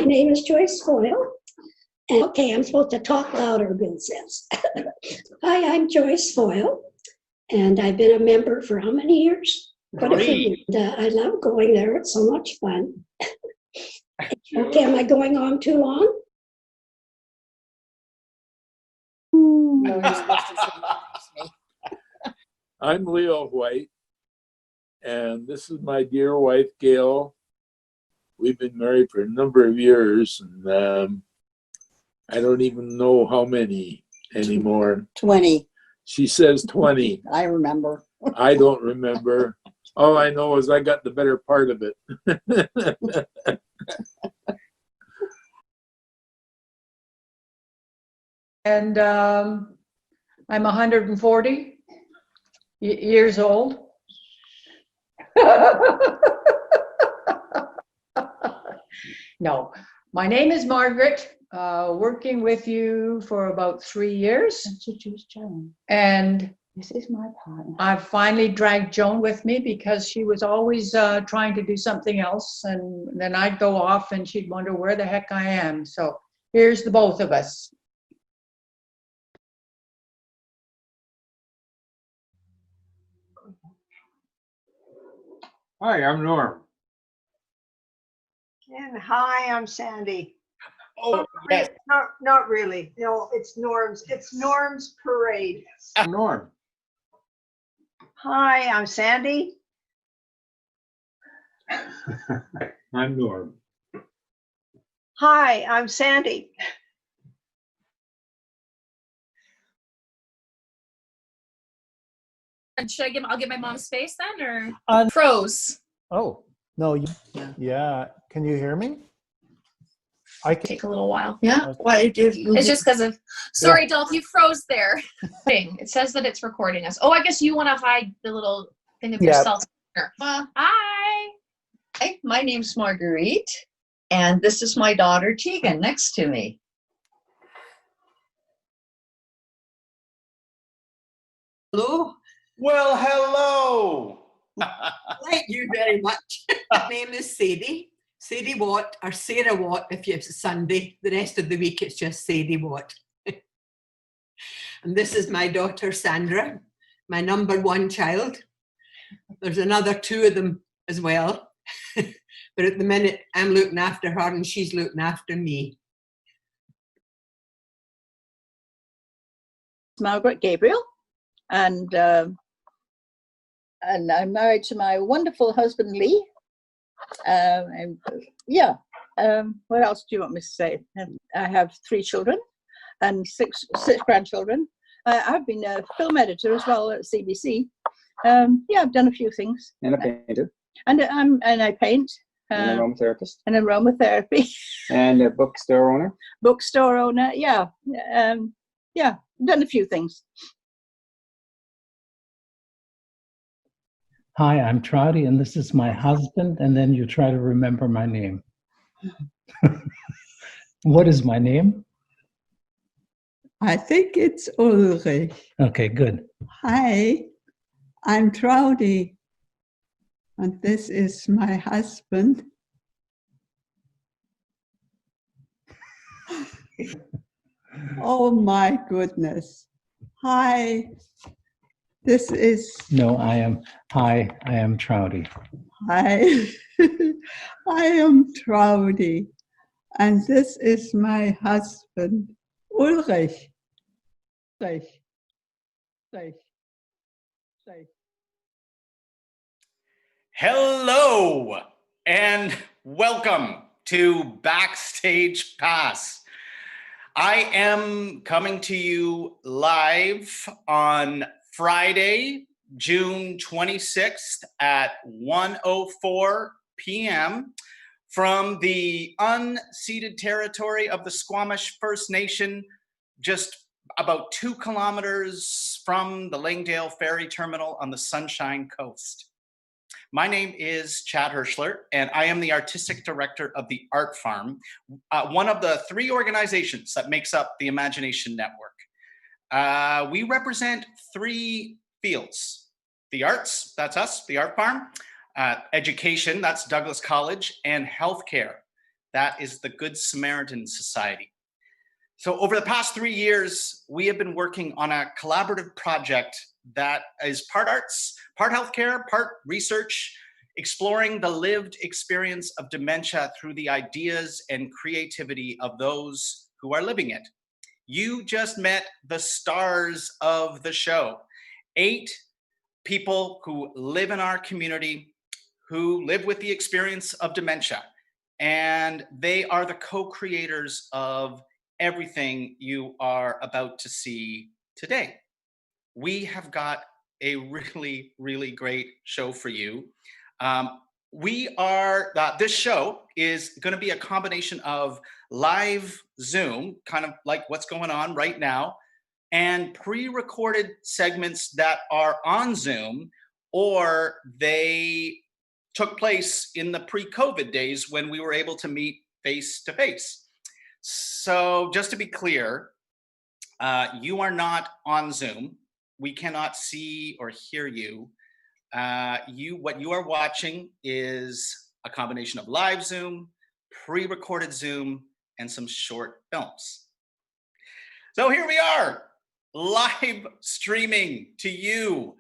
My name is Joyce Foyle. And okay, I'm supposed to talk louder, Bill says. Hi, I'm Joyce Foyle, and I've been a member for how many years? Quite a few years. I love going there. It's so much fun. Okay, am I going on too long? No, you're supposed to say I'm Leo White, and this is my dear wife, Gail. We've been married for a number of years, and I don't even know how many anymore. 20. She says 20. I remember. I don't remember. All I know is I got the better part of it. And I'm 140 years old. No, my name is Margaret, working with you for about 3 years. Introduce Joan. And This is my partner. I've finally dragged Joan with me because she was always trying to do something else. And then I'd go off and she'd wonder where the heck I am. So here's the both of us. Hi, I'm Norm. And hi, I'm Sandy. Oh, yes. Not really. No, it's Norm's. It's Norm's parade. I'm Norm. Hi, I'm Sandy. I'm Norm. Hi, I'm Sandy. And should I give? I'll give my mom's face then, or Uh, pros. Oh, no, yeah. Can you hear me? I can. Take a little while. Yeah. Why did you? It's just because of. Sorry, Dolph, you froze there. It says that it's recording us. Oh, I guess you want to hide the little thing of Yeah. yourself. Hi. Hi, my name's Marguerite, and this is my daughter Tegan next to me. Hello. Well, hello. Thank you very much. My name is Sadie. Sadie Watt, or Sarah Watt if it's Sunday. The rest of the week it's just Sadie Watt. And this is my daughter Sandra, my number one child. There's another two of them as well. But at the minute I'm looking after her and she's looking after me. Margaret Gabriel, and I'm married to my wonderful husband Lee. And yeah, what else do you want me to say? I have 3 children and six grandchildren. I've been a film editor as well at CBC. Yeah, I've done a few things. And a painter. And I paint. And an aromatherapist. And aromatherapy. And a bookstore owner. Bookstore owner, yeah. Yeah, I've done a few things. Hi, I'm Trouty, and this is my husband, and then you try to remember my name. What is my name? I think it's Ulrich. Okay, good. Hi, I'm Trouty, and this is my husband. Oh my goodness. Hi, this is... No, hi, I am Trouty. Hi, I am Trouty, and this is my husband, Ulrich. Hello and welcome to Backstage Pass. I am coming to you live on Friday, June 26th at 1:04 p.m. from the unceded territory of the Squamish First Nation, just about 2 kilometers from the Langdale Ferry Terminal on the Sunshine Coast. My name is Chad Hirschler, and I am the artistic director of the Art Farm, one of the 3 organizations that makes up the Imagination Network. We represent 3 fields: the arts, that's us, the Art Farm; education, that's Douglas College; and healthcare, That is the Good Samaritan Society. So over the past 3 years, we have been working on a collaborative project that is part arts, part healthcare, part research, exploring the lived experience of dementia through the ideas and creativity of those who are living it. You just met the stars of the show. 8 people who live in our community, who live with the experience of dementia. And they are the co-creators of everything you are about to see today. We have got a really, really great show for you. This show is going to be a combination of live Zoom, kind of like what's going on right now, and pre-recorded segments that are on Zoom, or they took place in the pre-COVID days when we were able to meet face to face. So just to be clear, you are not on Zoom. We cannot see or hear you. What you are watching is a combination of live Zoom, pre-recorded Zoom, and some short films. So here we are, live streaming to you.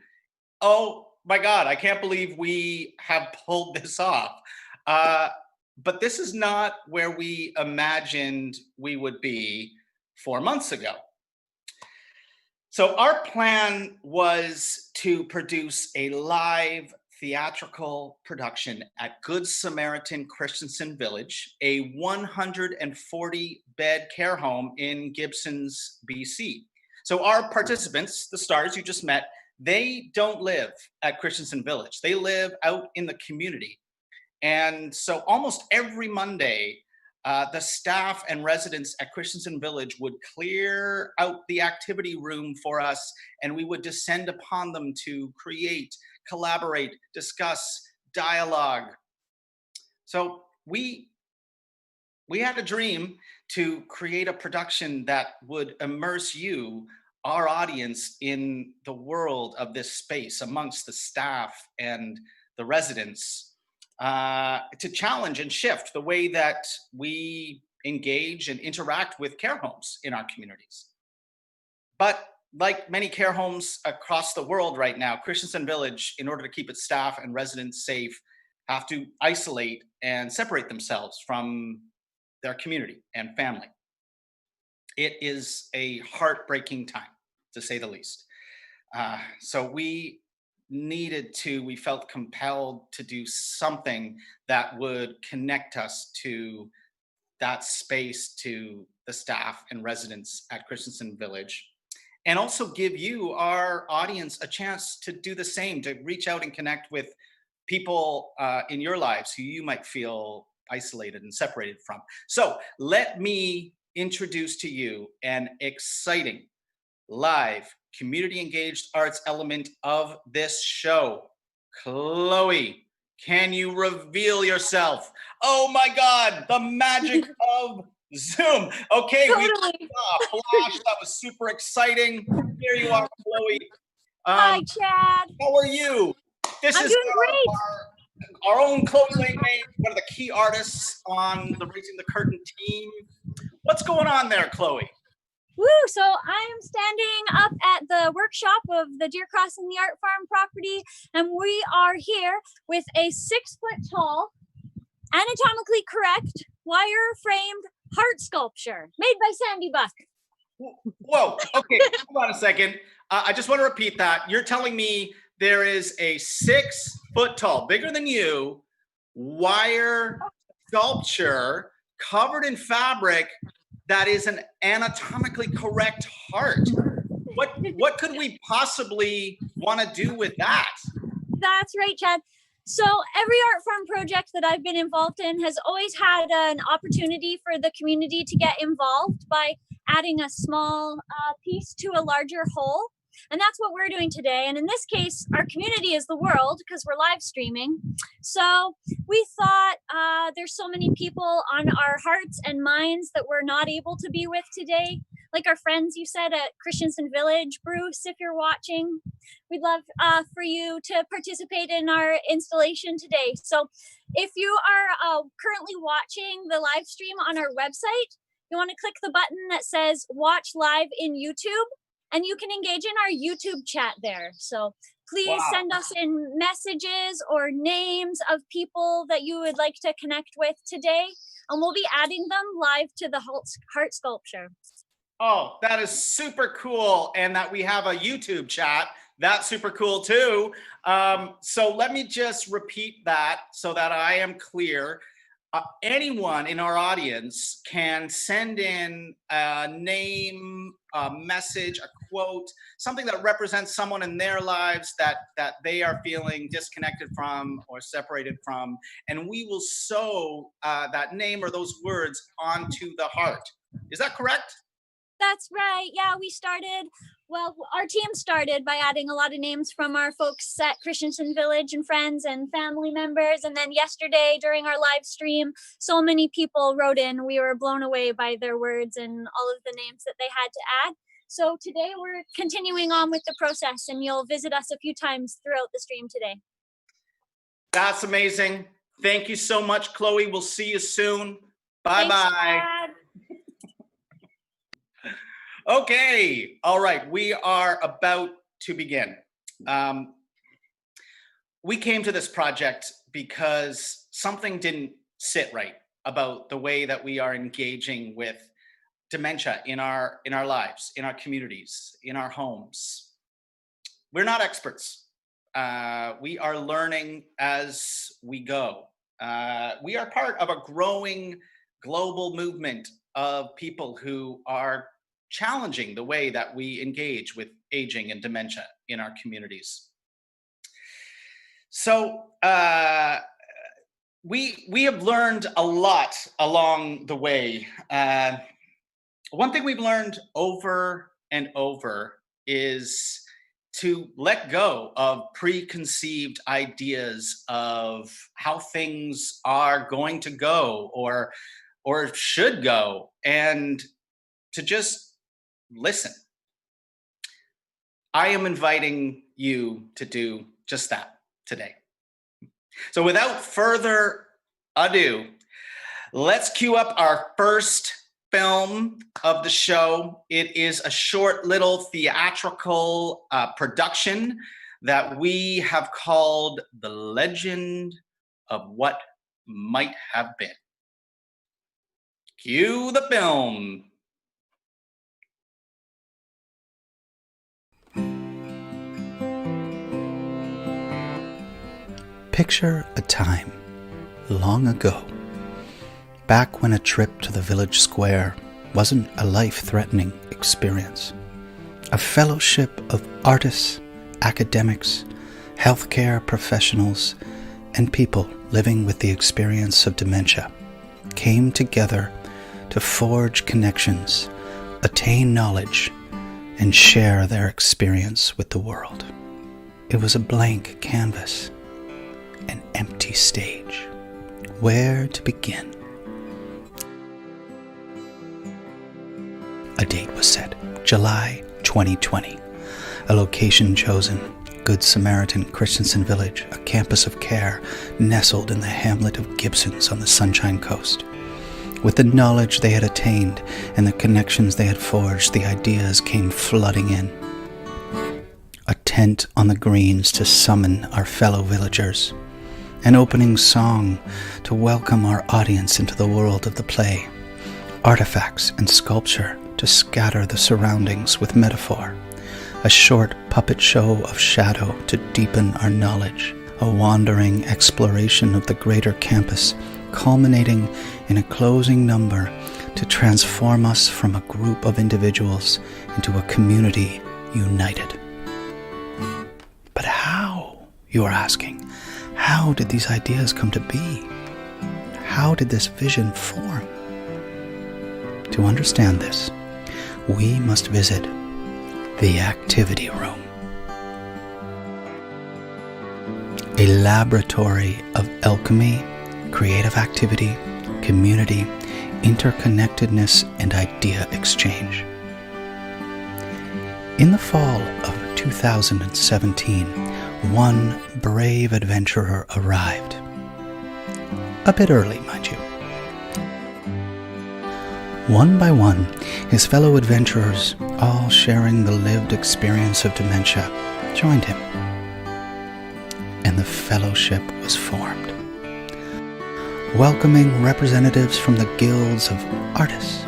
Oh my God, I can't believe we have pulled this off. But this is not where we imagined we would be 4 months ago. So our plan was to produce a live theatrical production at Good Samaritan Christensen Village, a 140-bed care home in Gibsons, BC. So our participants, the stars you just met, they don't live at Christensen Village. They live out in the community. And so almost every Monday, the staff and residents at Christensen Village would clear out the activity room for us, and we would descend upon them to create, collaborate, discuss, dialogue. So we had a dream to create a production that would immerse you, our audience, in the world of this space amongst the staff and the residents, to challenge and shift the way that we engage and interact with care homes in our communities. But like many care homes across the world right now, Christensen Village, in order to keep its staff and residents safe, have to isolate and separate themselves from their community and family. It is a heartbreaking time, to say the least. So we felt compelled to do something that would connect us to that space, to the staff and residents at Christensen Village, and also give you, our audience, a chance to do the same, to reach out and connect with people in your lives who you might feel isolated and separated from. So let me introduce to you an exciting live community engaged arts element of this show. Chloe, can you reveal yourself? Oh my God, the magic of Zoom. Okay, Totally. We saw a flash. That was super exciting. Here you are, Chloe. Hi, Chad. How are you? This I'm is doing great. Our own Chloe Lane, one of the key artists on the Raising the Curtain team. What's going on there, Chloe? Woo! So I am standing up at the workshop of the Deer Crossing the Art Farm property, and we are here with a 6-foot-tall, anatomically correct, wire-framed heart sculpture made by Sandy Buck. Whoa, okay, hold on a second. I just want to repeat that. You're telling me there is a 6-foot-tall, bigger than you, wire sculpture covered in fabric that is an anatomically correct heart. What could we possibly want to do with that? That's right, Chad. So every art farm project that I've been involved in has always had an opportunity for the community to get involved by adding a small piece to a larger whole. And that's what we're doing today. And in this case, our community is the world because we're live streaming. So we thought there's so many people on our hearts and minds that we're not able to be with today. like our friends you said at Christensen Village. Bruce, if you're watching, we'd love for you to participate in our installation today. So if you are currently watching the live stream on our website, you want to click the button that says watch live in YouTube, and you can engage in our YouTube chat there. So please send us in messages or names of people that you would like to connect with today, and we'll be adding them live to the heart sculpture. Oh, that is super cool. And that we have a YouTube chat. That's super cool too. So let me just repeat that so that I am clear. Anyone in our audience can send in a name, a message, a quote, something that represents someone in their lives that they are feeling disconnected from or separated from, and we will sew that name or those words onto the heart. Is that correct? That's right. Yeah, our team started by adding a lot of names from our folks at Christensen Village and friends and family members. And then yesterday during our live stream, so many people wrote in. We were blown away by their words and all of the names that they had to add. So today we're continuing on with the process, and you'll visit us a few times throughout the stream today. That's amazing. Thank you so much, Chloe. We'll see you soon. Bye-bye. Okay, all right, we are about to begin. We came to this project because something didn't sit right about the way that we are engaging with dementia in our lives, in our communities, in our homes. We're not experts. We are learning as we go. We are part of a growing global movement of people who are challenging the way that we engage with aging and dementia in our communities. So we have learned a lot along the way. One thing we've learned over and over is to let go of preconceived ideas of how things are going to go or should go, and to just listen. I am inviting you to do just that today. So without further ado, let's cue up our first film of the show. It is a short little theatrical production that we have called The Legend of What Might Have Been. Cue the film. Picture a time long ago, back when a trip to the village square wasn't a life-threatening experience. A fellowship of artists, academics, healthcare professionals, and people living with the experience of dementia came together to forge connections, attain knowledge, and share their experience with the world. It was a blank canvas, an empty stage. Where to begin? A date was set, July 2020. A location chosen, Good Samaritan Christensen Village, a campus of care nestled in the hamlet of Gibsons on the Sunshine Coast. With the knowledge they had attained and the connections they had forged, the ideas came flooding in. A tent on the greens to summon our fellow villagers. An opening song to welcome our audience into the world of the play. Artifacts and sculpture to scatter the surroundings with metaphor. A short puppet show of shadow to deepen our knowledge. A wandering exploration of the greater campus, culminating in a closing number to transform us from a group of individuals into a community united. But how, you are asking? How did these ideas come to be? How did this vision form? To understand this, we must visit the activity room. A laboratory of alchemy, creative activity, community, interconnectedness, and idea exchange. In the fall of 2017, one brave adventurer arrived. A bit early, mind you. One by one, his fellow adventurers, all sharing the lived experience of dementia, joined him. And the fellowship was formed, welcoming representatives from the guilds of artists,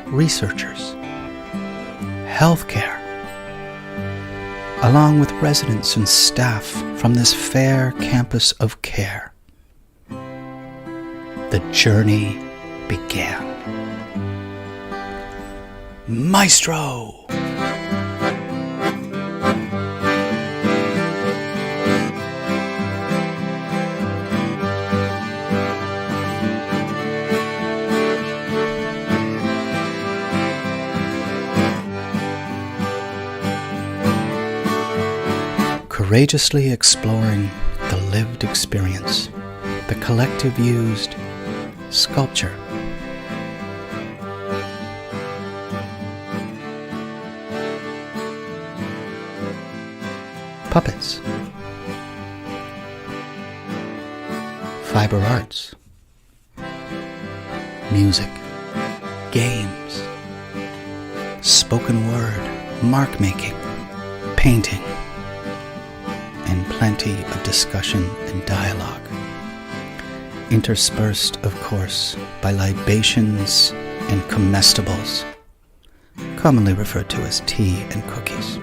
researchers, healthcare, along with residents and staff from this fair campus of care. The journey began. Maestro! Courageously exploring the lived experience, the collective used sculpture, puppets, fiber arts, music, games, spoken word, mark making, painting, and plenty of discussion and dialogue, interspersed, of course, by libations and comestibles, commonly referred to as tea and cookies.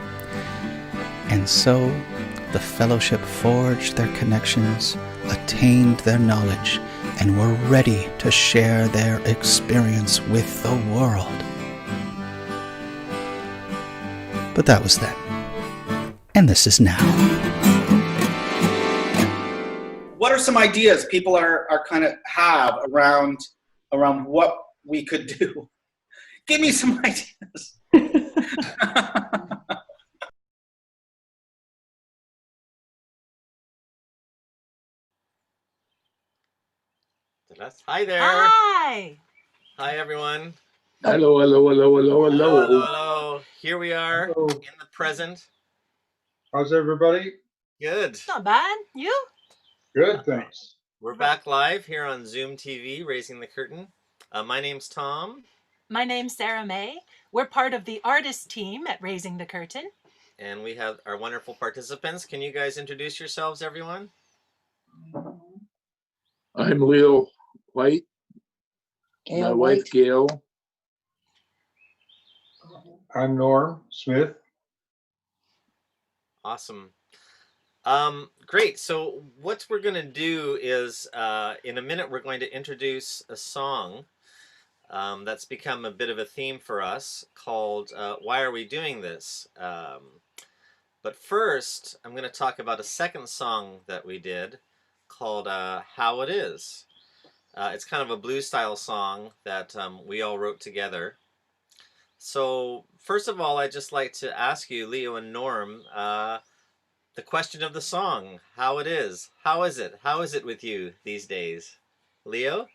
And so, the fellowship forged their connections, attained their knowledge, and were ready to share their experience with the world. But that was then. And this is now. What are some ideas people are kind of have around what we could do? Give me some ideas. Hi there. Hi. Hi, everyone. Hello, hello, hello, hello, Hello, hello. hello. Here we are in the present. How's everybody? Good. Not bad. You? Good, thanks. We're back live here on Zoom TV, Raising the Curtain. My name's Tom. My name's Sarah May. We're part of the artist team at Raising the Curtain. And we have our wonderful participants. Can you guys introduce yourselves, everyone? I'm Leo White. Gail My White. wife, Gail. I'm Norm Smith. Awesome. Great. So what we're going to do is, in a minute, we're going to introduce a song that's become a bit of a theme for us called Why Are We Doing This? But first, I'm going to talk about a second song that we did called How It Is. It's kind of a blues style song that we all wrote together. So first of all, I'd just like to ask you, Leo and Norm, the question of the song, how it is. How is it? How is it with you these days? Leo?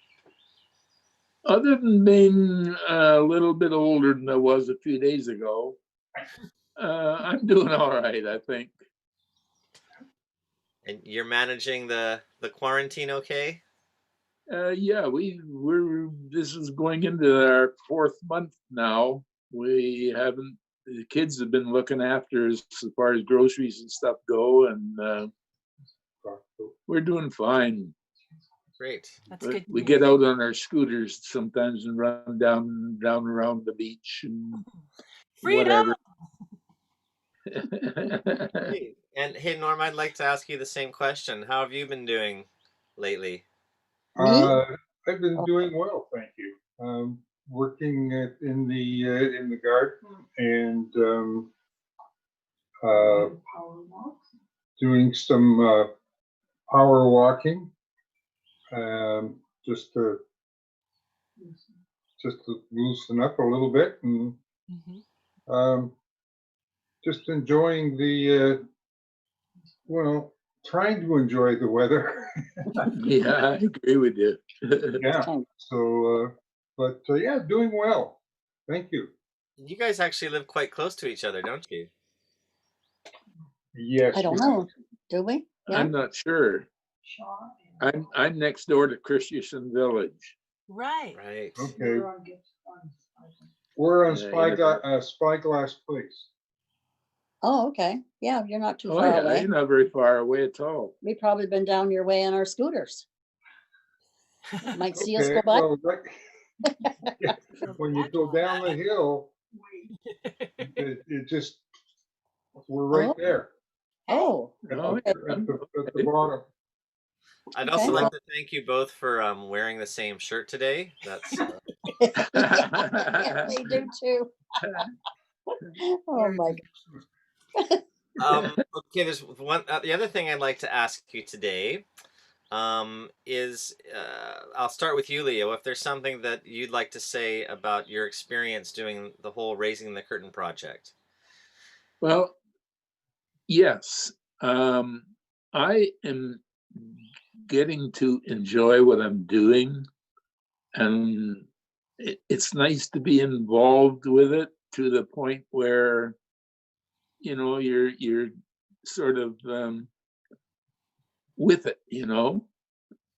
Other than being a little bit older than I was a few days ago, I'm doing all right, I think. And you're managing the quarantine okay? Yeah, we're this is going into our 4th month now. The kids have been looking after us as far as groceries and stuff go, and we're doing fine. Great. That's good. We get out on our scooters sometimes and run down around the beach and Freedom! whatever. Great. And hey, Norm, I'd like to ask you the same question. How have you been doing lately? I've been doing well, thank you. Working in the garden and doing some power walking, just to loosen up a little bit, and just enjoying trying to enjoy the weather. Yeah, I agree with you. Yeah. So, but yeah, doing well. Thank you. You guys actually live quite close to each other, don't you? Yes. I don't know. Do we? Yeah. I'm not sure. I'm next door to Christensen Village. Right. Right. Okay. We're on Yeah, Spyglass Place. Oh, okay. Yeah, you're not too Oh far yeah, away. you're not very far away at all. We've probably been down your way on our scooters. Might see us Okay, go by. well, when you go down the hill, it just, we're right there Oh, at Oh, the, at the bottom. I'd Okay. also like to thank you both for wearing the same shirt today. That's yeah, they do too. Oh my okay. There's one. The other thing I'd like to ask you today is I'll start with you, Leo. If there's something that you'd like to say about your experience doing the whole Raising the Curtain project. Well, yes, I am getting to enjoy what I'm doing, and it's nice to be involved with it to the point where, you know, you're sort of with it. You know,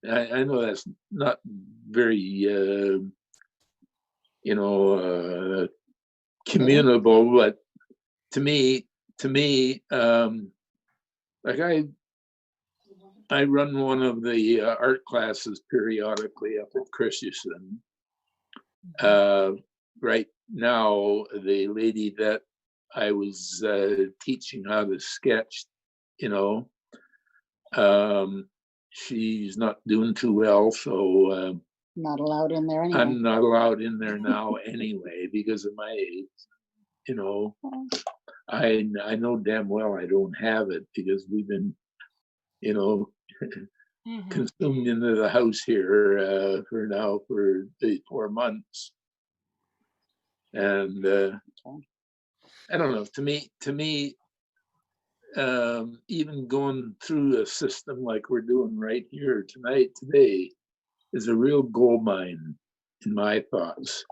I know that's not very you know communicable, but to me, like I run one of the art classes periodically up at Christensen. Right now, the lady that I was teaching how to sketch, you know, she's not doing too well, so Not allowed in there anyway. I'm not allowed in there now anyway because of my age. You know, I know damn well I don't have it because we've been, you know, consumed into the house here for the 4 months, and I don't know. To me, even going through a system like we're doing right here today, is a real gold mine in my thoughts.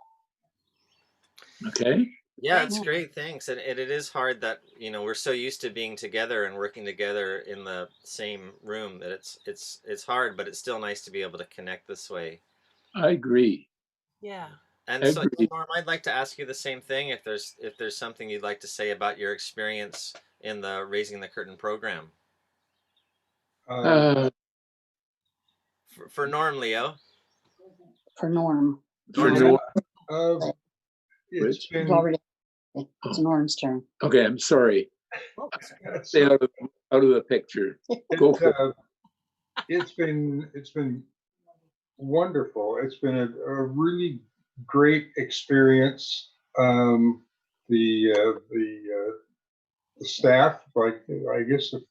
Okay. Yeah, it's great. Thanks. And it is hard that, you know, we're so used to being together and working together in the same room that it's hard, but it's still nice to be able to connect this way. I agree. Yeah. And I so, agree. Norm, I'd like to ask you the same thing. If there's something you'd like to say about your experience in the Raising the Curtain program. For Norm, Leo. For Norm. For Norm. It's been it's Norm's turn. Okay, I'm sorry. Stay out of the picture. Go for it. It's been wonderful. It's been a really great experience. The staff, like I guess, have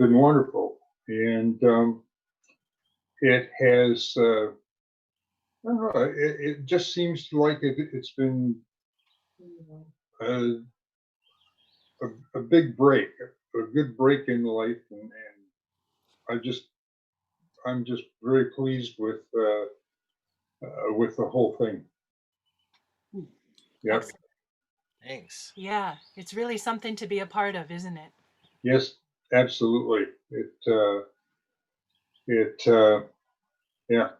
been wonderful, and it has. I don't know. It just seems like it's been a, a big break, a good break in life, and I'm just very pleased with the whole thing. Yeah. Thanks. Yeah, it's really something to be a part of, isn't it? Yes, absolutely. Yeah.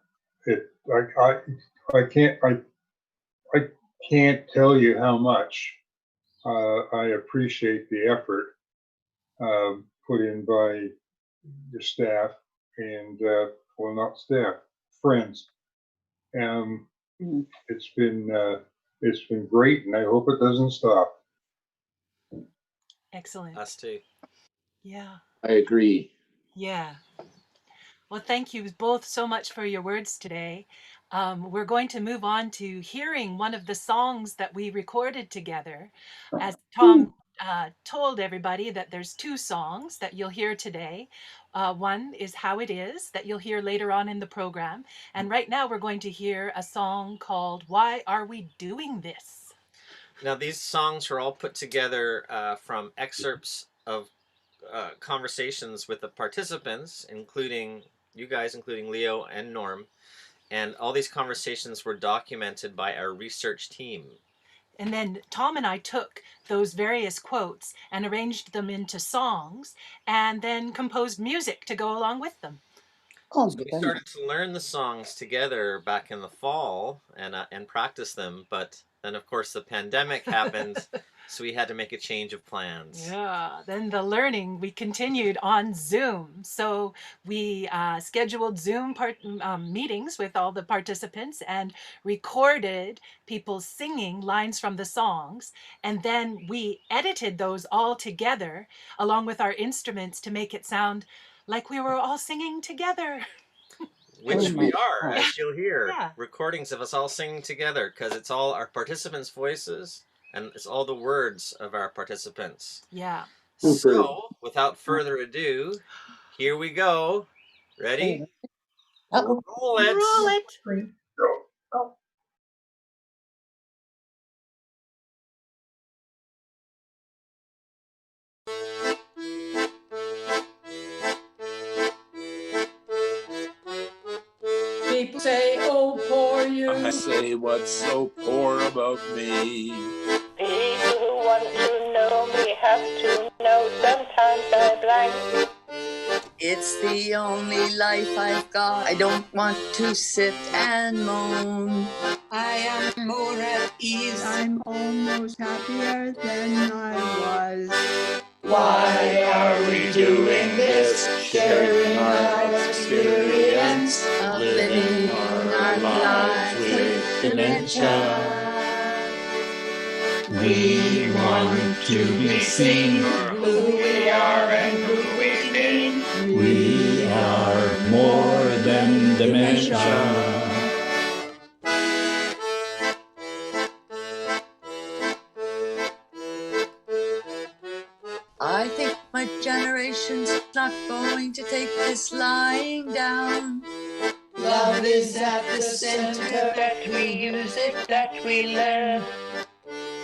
I can't tell you how much I appreciate the effort put in by your staff and well, not staff, friends. It's been great, and I hope it doesn't stop. Excellent. Us too. Yeah. I agree. Yeah. Well, thank you both so much for your words today. We're going to move on to hearing one of the songs that we recorded together. As Tom told everybody that there's 2 songs that you'll hear today. One is How It Is that you'll hear later on in the program. And right now we're going to hear a song called Why Are We Doing This? Now, these songs are all put together from excerpts of conversations with the participants, including you guys, including Leo and Norm. And all these conversations were documented by our research team. And then Tom and I took those various quotes and arranged them into songs and then composed music to go along with them. So we started to learn the songs together back in the fall and practice them, but then of course the pandemic happened, so we had to make a change of plans. Yeah, then the learning, we continued on Zoom. So we scheduled Zoom meetings with all the participants and recorded people singing lines from the songs. And then we edited those all together along with our instruments to make it sound like we were all singing together. Which we are, as you'll hear, Yeah. recordings of us all singing together, because it's all our participants' voices and it's all the words of our participants. Yeah. So, without further ado, here we go. Ready? Roll it. Roll it. Go. People say, oh, poor you. I say, what's so poor about me? People who want to know me have to know sometimes I blank. It's the only life I've got. I don't want to sit and moan. I am more at ease. I'm almost happier than I was. Why are we doing this? Sharing our experience of living our lives with dementia. We want to be seen for who we are and who we've been. We are more than dementia. I think my generation's not going to take this lying down. Love is at the center, that we use it, that we learn.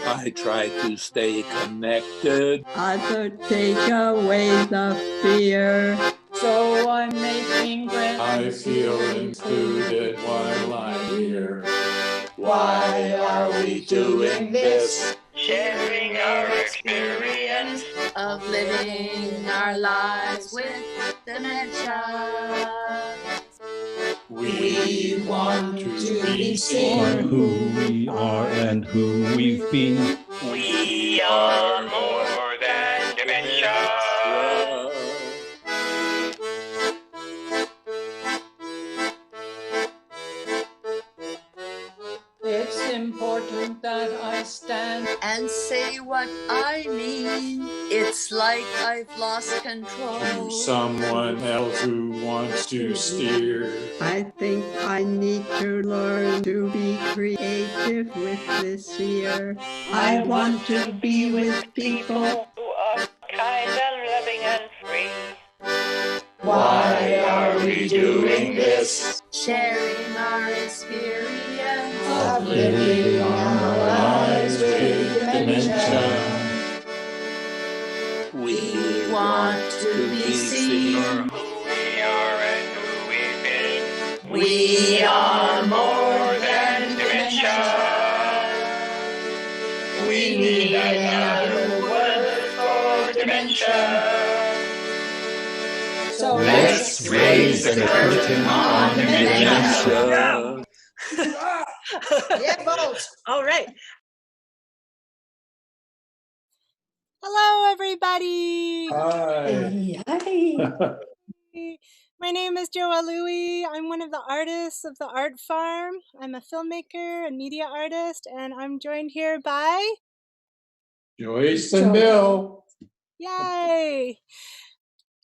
I try to stay connected. Others take away the fear. So I'm making friends. I feel included while I'm here. Why are we doing this? Sharing our experience of living our lives with dementia. We want to be For seen. who we are and who we've been. We are more than dementia. It's important that I stand and say what I mean. It's like I've lost control. To someone else who wants to steer. I think I need to learn to be creative with this year. I want to be with people who are kind and loving and free. Why are we doing this? Sharing our experience of living our lives with dementia. We want to be seen for who we are and who we've been. We are more than dementia. We need another word for dementia. So let's raise the curtain on dementia. Yeah, both. All right. Hello, everybody. Hi. Hi. My name is Joa Louie. I'm one of the artists of the Art Farm. I'm a filmmaker and media artist, and I'm joined here by Joyce and Bill. Yay!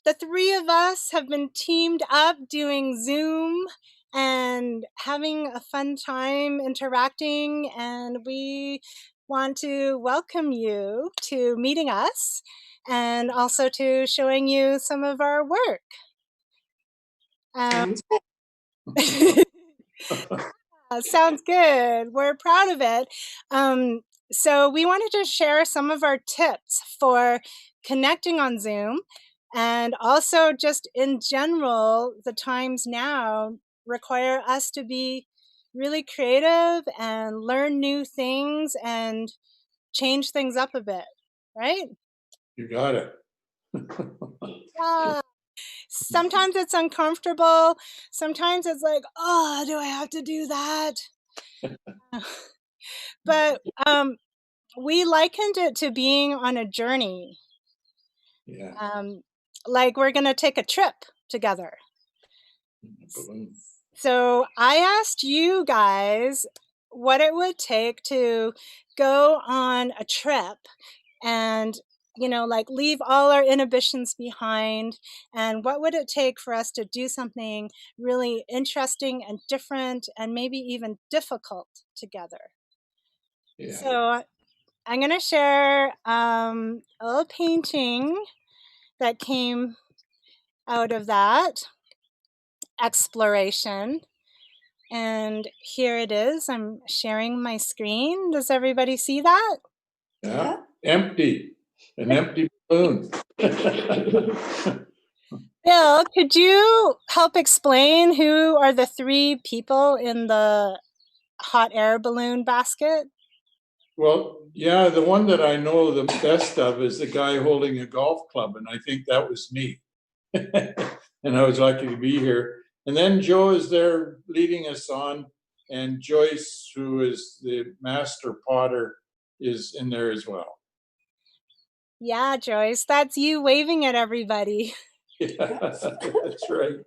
The three of us have been teamed up doing Zoom and having a fun time interacting, and we want to welcome you to meeting us and also to showing you some of our work. Sounds good. We're proud of it. So we wanted to share some of our tips for connecting on Zoom and also just in general, the times now require us to be really creative and learn new things and change things up a bit, right? You got it. Sometimes it's uncomfortable. Sometimes it's like, oh, do I have to do that? But we likened it to being on a journey. Yeah. Like we're going to take a trip together. Balloon. So I asked you guys what it would take to go on a trip and, you know, like leave all our inhibitions behind. And what would it take for us to do something really interesting and different and maybe even difficult together? Yeah. So I'm going to share a little painting that came out of that exploration. And here it is. I'm sharing my screen. Does everybody see that? Yeah. Empty. An empty balloon. Bill, could you help explain who are the three people in the hot air balloon basket? Well, yeah, the one that I know the best of is the guy holding a golf club, and I think that was me. And I was lucky to be here. And then Joe is there leading us on, and Joyce, who is the master potter, is in there as well. Yeah, Joyce, that's you waving at everybody. Yeah, that's right.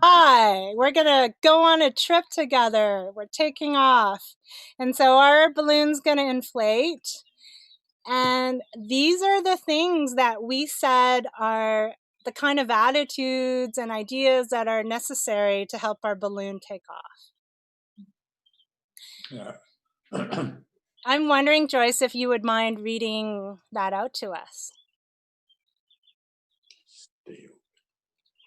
Hi, we're gonna go on a trip together. We're taking off. And so our balloon's gonna inflate. And these are the things that we said are the kind of attitudes and ideas that are necessary to help our balloon take off. Yeah. I'm wondering, Joyce, if you would mind reading that out to us. Stay open.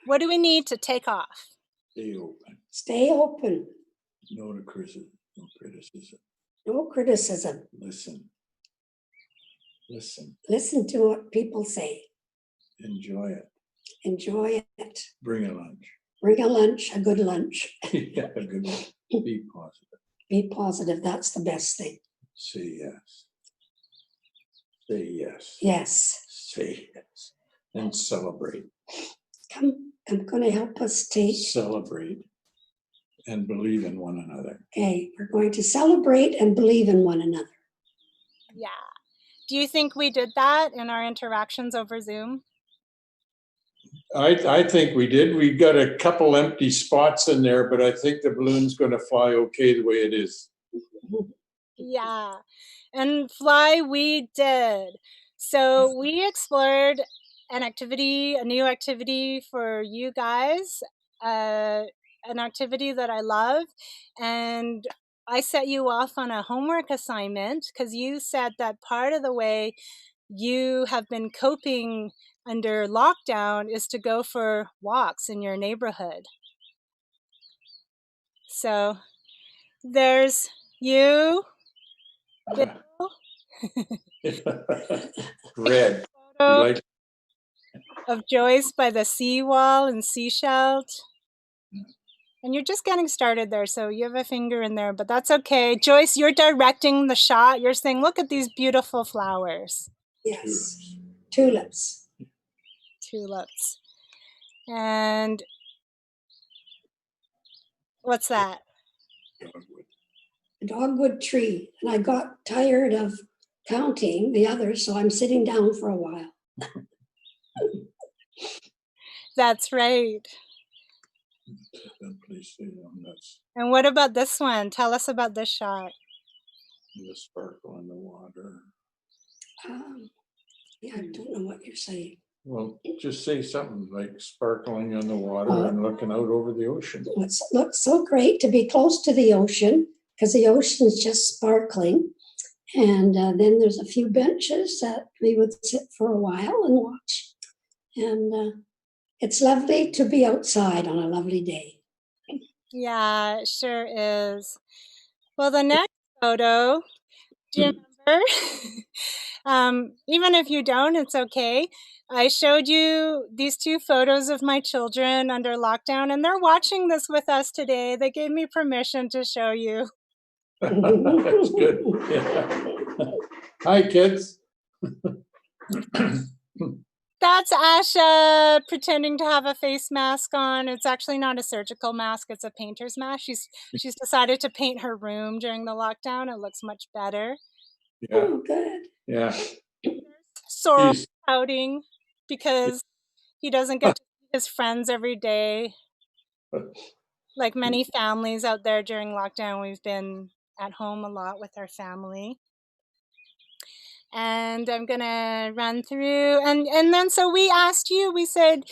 What do we need to take off? Stay open. Stay open. No criticism. No criticism. No criticism. Listen. Listen. Listen to what people say. Enjoy it. Enjoy it. Bring a lunch. Bring a lunch, a good lunch. Yeah, a good one. Be positive. Be positive. That's the best thing. Say yes. Say yes. Yes. Say yes. And celebrate. Come, I'm going to help us take. Celebrate and believe in one another. Okay, we're going to celebrate and believe in one another. Yeah. Do you think we did that in our interactions over Zoom? I think we did. We got a couple empty spots in there, but I think the balloon's going to fly okay the way it is. Yeah. And fly we did. So we explored an activity, a new activity for you guys, an activity that I love. And I set you off on a homework assignment because you said that part of the way you have been coping under lockdown is to go for walks in your neighborhood. So there's you, Bill. Red. You like Of Joyce by the seawall and seashell. And you're just getting started there, so you have a finger in there, but that's okay. Joyce, you're directing the shot. You're saying, look at these beautiful flowers. Yes. Tulips. Tulips. And what's that? A dogwood tree. And I got tired of counting the others, so I'm sitting down for a while. That's right. And what about this one? Tell us about this shot. The sparkle in the water. Yeah, I don't know what you're saying. Well, just say something like sparkling on the water and looking out over the ocean. It looks so great to be close to the ocean because the ocean is just sparkling. And then there's a few benches that we would sit for a while and watch. And it's lovely to be outside on a lovely day. Yeah, it sure is. Well, the next photo, do you remember Even if you don't, it's okay. I showed you these 2 photos of my children under lockdown, and they're watching this with us today. They gave me permission to show you. That's good. Yeah. Hi, kids. That's Asha pretending to have a face mask on. It's actually not a surgical mask, it's a painter's mask. She's decided to paint her room during the lockdown. It looks much better. Yeah. Oh, good. Yeah. Sorrel Jeez. pouting because he doesn't get to see his friends every day. Like many families out there during lockdown, we've been at home a lot with our family. And I'm gonna run through, and then so we asked you, we said,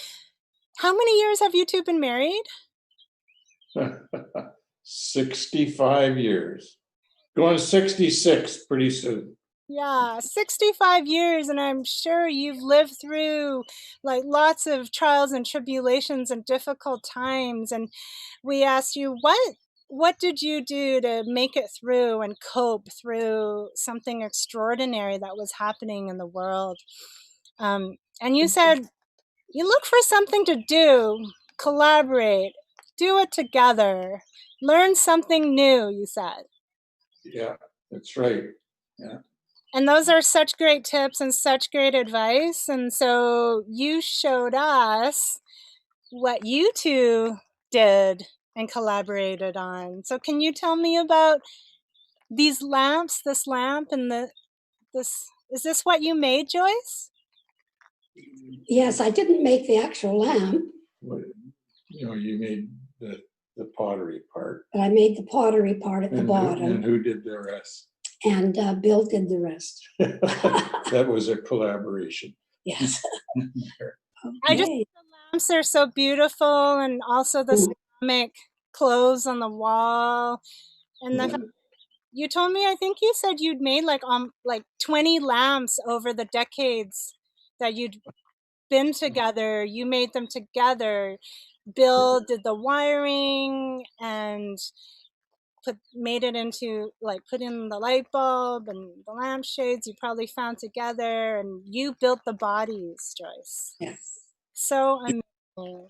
how many years have you 2 been married? 65 years. Going 66 pretty soon. Yeah, 65 years, and I'm sure you've lived through like lots of trials and tribulations and difficult times. And we asked you, what did you do to make it through and cope through something extraordinary that was happening in the world? And you said you look for something to do, collaborate, do it together, learn something new, you said. Yeah, that's right. Yeah. And those are such great tips and such great advice. And so you showed us what you 2 did and collaborated on. So can you tell me about these lamps, this lamp and this, is this what you made, Joyce? Yes, I didn't make the actual lamp, You know, you made the pottery part. but I made the pottery part at the bottom. And who did the rest? And Bill did the rest. That was a collaboration. Yes. I just think the lamps are so beautiful, and also the ceramic clothes on the wall. And the you told me, I think you said you'd made like 20 lamps over the decades that you'd been together. You made them together. Bill did the wiring and made it into put in the light bulb and the lampshades you probably found together, and you built the bodies, Joyce. Yes. So amazing.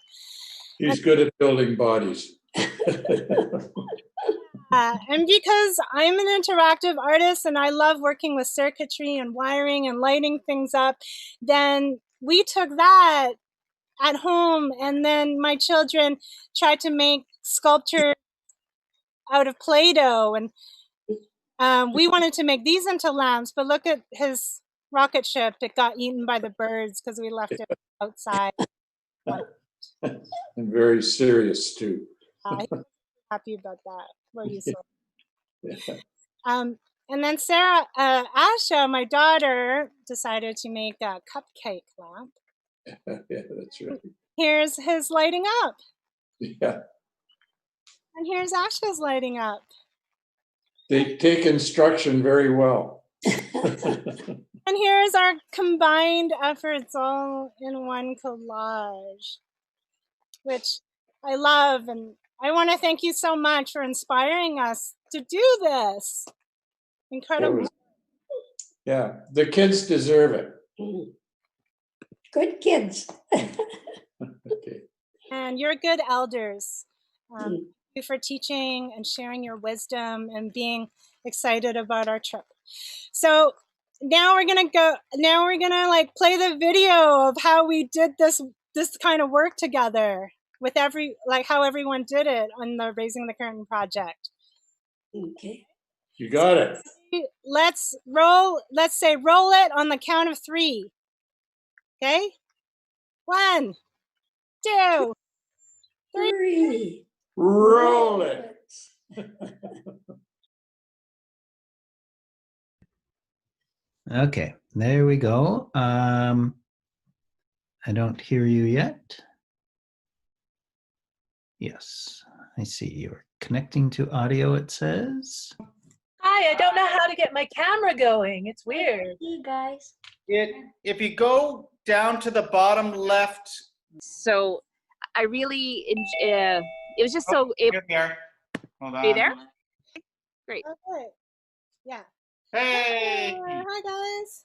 He's good at building bodies. And because I'm an interactive artist and I love working with circuitry and wiring and lighting things up, then we took that at home, and then my children tried to make sculpture out of Play-Doh, and we wanted to make these into lamps, but look at his rocket ship. It got eaten by the birds because we left it outside. And very serious too. I'm happy about that. What you said. Yeah. And then Sarah, Asha, my daughter, decided to make a cupcake lamp. Yeah, that's right. Here's his lighting up. Yeah. And here's Asha's lighting up. They take instruction very well. And here's our combined efforts all in one collage, which I love. And I want to thank you so much for inspiring us to do this. Incredible. Yeah, the kids deserve it. Good kids. Okay. And you're good elders. Thank you for teaching and sharing your wisdom and being excited about our trip. So now we're gonna like play the video of how we did this kind of work together with how everyone did it on the Raising the Curtain project. Okay. You got it. Let's say roll it on the count of 3. Okay? 1, 2, 3. Roll it. Okay, there we go. I don't hear you yet. Yes, I see you're connecting to audio, it says. Hi, I don't know how to get my camera going. It's weird. You guys. If you go down to the bottom left. So I really, it was just so. You're there. Hold on. Are you there? Great. Okay. Yeah. Hey. Hi, guys.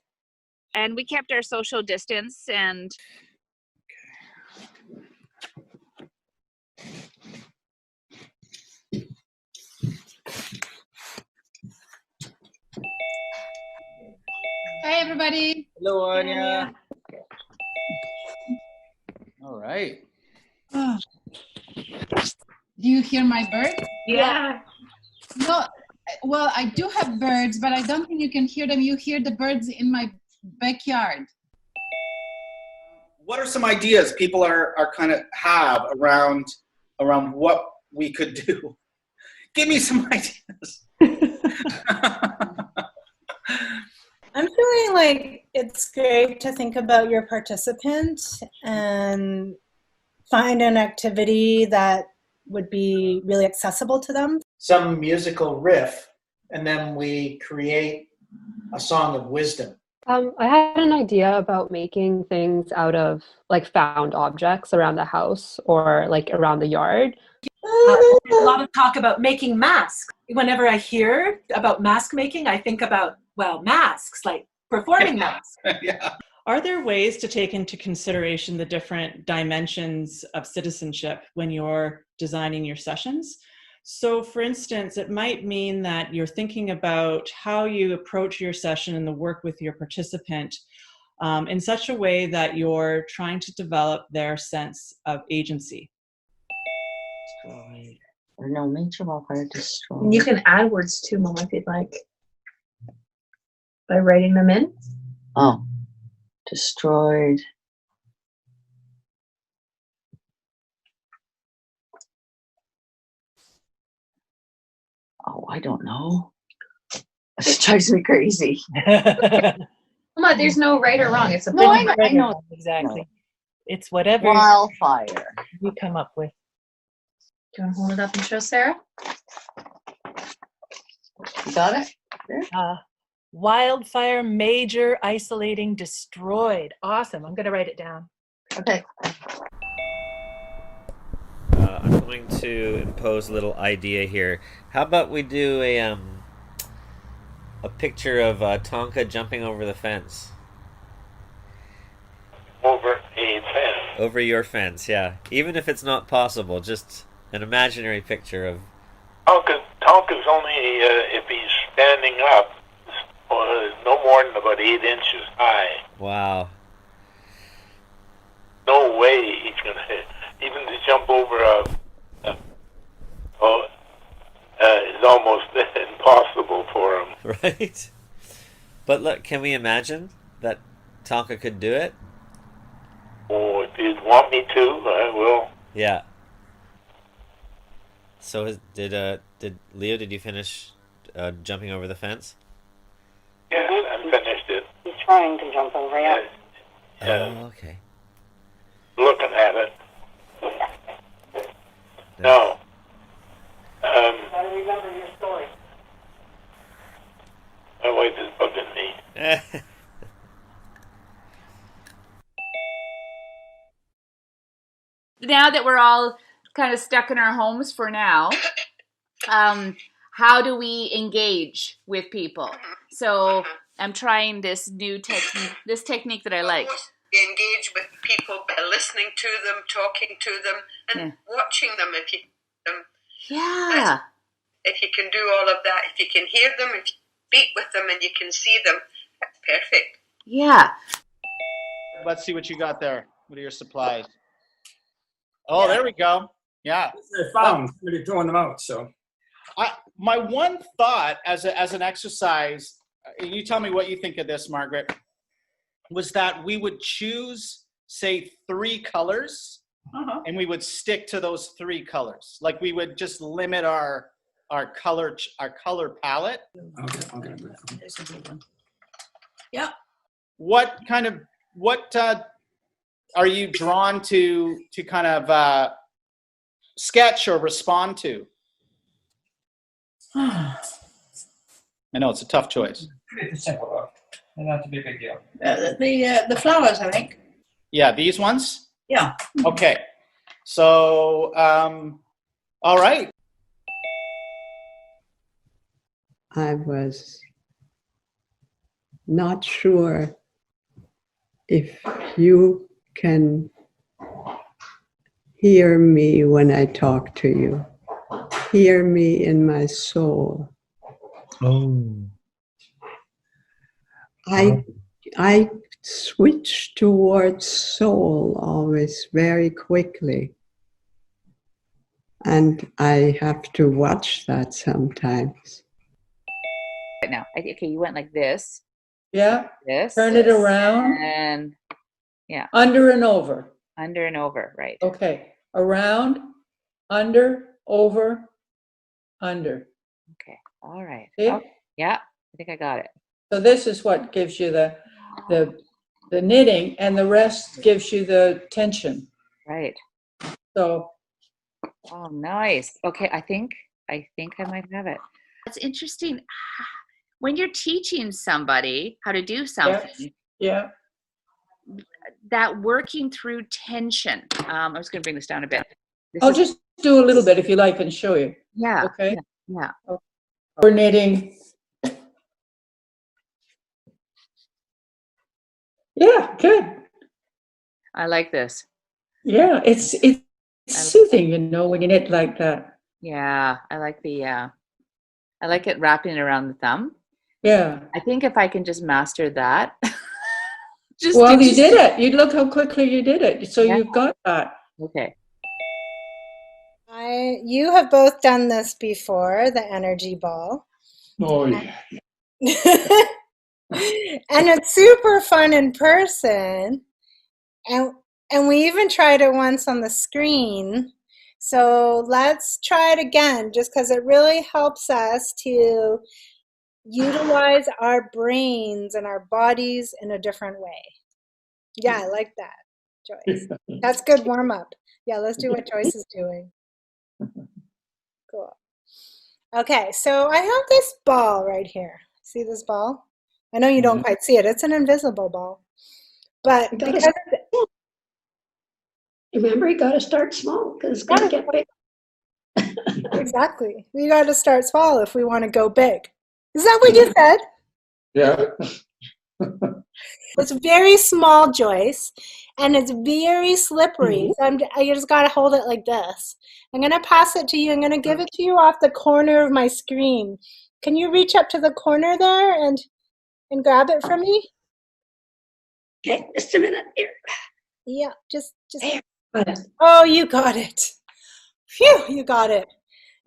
And we kept our social distance and Hi, everybody. Hello, Hey, Anya. All right. Oh. Do you hear my bird? Yeah. No, well, I do have birds, but I don't think you can hear them. You hear the birds in my backyard. What are some ideas people are kind of have around what we could do? Give me some ideas. I'm feeling like it's great to think about your participant and find an activity that would be really accessible to them. Some musical riff, and then we create a song of wisdom. I had an idea about making things out of like found objects around the house or like around the yard. A lot of talk about making masks. Whenever I hear about mask making, I think about, well, masks, like performing masks. Yeah. Are there ways to take into consideration the different dimensions of citizenship when you're designing your sessions? So for instance, it might mean that you're thinking about how you approach your session and the work with your participant in such a way that you're trying to develop their sense of agency. Or no, major wildfire destroy. And you can add words to them if you'd like by writing them in. Oh, destroyed. Oh, I don't know. This drives me crazy. Come on, there's no right or wrong. It's a No, big I know. Exactly. It's whatever Wildfire. you come up with. Do you want to hold it up and show Sarah? You got it? There? Wildfire, major, isolating, destroyed. Awesome. I'm going to write it down. Okay. I'm going to impose a little idea here. How about we do a picture of Tonka jumping over the fence? Over a fence. Over your fence, yeah. Even if it's not possible, just an imaginary picture of... Tonka's only, if he's standing up, no more than about 8 inches high. Wow. No way he's going to, even to jump over is almost impossible for him. Right? But look, can we imagine that Tonka could do it? Oh, if you'd want me to, I will. Yeah. So did Leo, did you finish jumping over the fence? Yes, I finished it. He's trying to jump over, yeah. Oh, okay. Looking at it. No. I remember your story. My wife is bugging me. now that we're all kind of stuck in our homes for now, how do we engage with people? So I'm trying this new technique that I like. Engage with people by listening to them, talking to them, and watching them if you Yeah. if you can do all of that, if you can hear them, if you speak with them and you can see them, that's perfect. Yeah. Let's see what you got there. What are your supplies? Oh, there we go. Yeah. I found somebody throwing them out. So, my one thought as an exercise, you tell me what you think of this, Margaret, was that we would choose, say, 3 colors, and we would stick to those 3 colors. Like we would just limit our color palette. Okay. Yep. What are you drawn to kind of sketch or respond to? I know it's a tough choice. It's simple. Not a big deal. The flowers, I think. Yeah, these ones? Yeah. Okay. So, all right. I was not sure if you can hear me when I talk to you. Hear me in my soul. Oh. I switch towards soul always very quickly. And I have to watch that sometimes. Right now. Okay, you went like this. Yeah. This. Turn it around. And yeah. Under and over. Under and over, right. Okay. Around, under, over, under. Okay. All right. See? Oh, yeah, I think I got it. So this is what gives you the knitting, and the rest gives you the tension. Right. So. Oh, nice. Okay, I think I might have it. That's interesting. When you're teaching somebody how to do something, yeah, that working through tension. I was going to bring this down a bit. I'll just do a little bit if you like and show you. Yeah. Okay. Yeah. We're knitting. Yeah, good. I like this. Yeah, it's soothing, you know, when you knit like that. Yeah, I like it wrapping it around the thumb. Yeah. I think if I can just master that. You did it. You look how quickly you did it. So you've got that. Okay. You have both done this before, the energy ball. Oh, yeah. And it's super fun in person. And we even tried it once on the screen. So let's try it again, just because it really helps us to utilize our brains and our bodies in a different way. Yeah, I like that, Joyce. That's good warm up. Yeah, let's do what Joyce is doing. Cool. Okay, so I have this ball right here. See this ball? I know you don't quite see it. It's an invisible ball. But because remember, you got to start small because it's going to get big. Exactly. We got to start small if we want to go big. Is that what you said? Yeah. It's very small, Joyce, and it's very slippery. So I just got to hold it like this. I'm going to pass it to you. I'm going to give it to you off the corner of my screen. Can you reach up to the corner there and grab it from me? Okay, just a minute here. Yeah, just. There. Oh, you got it. Phew, you got it.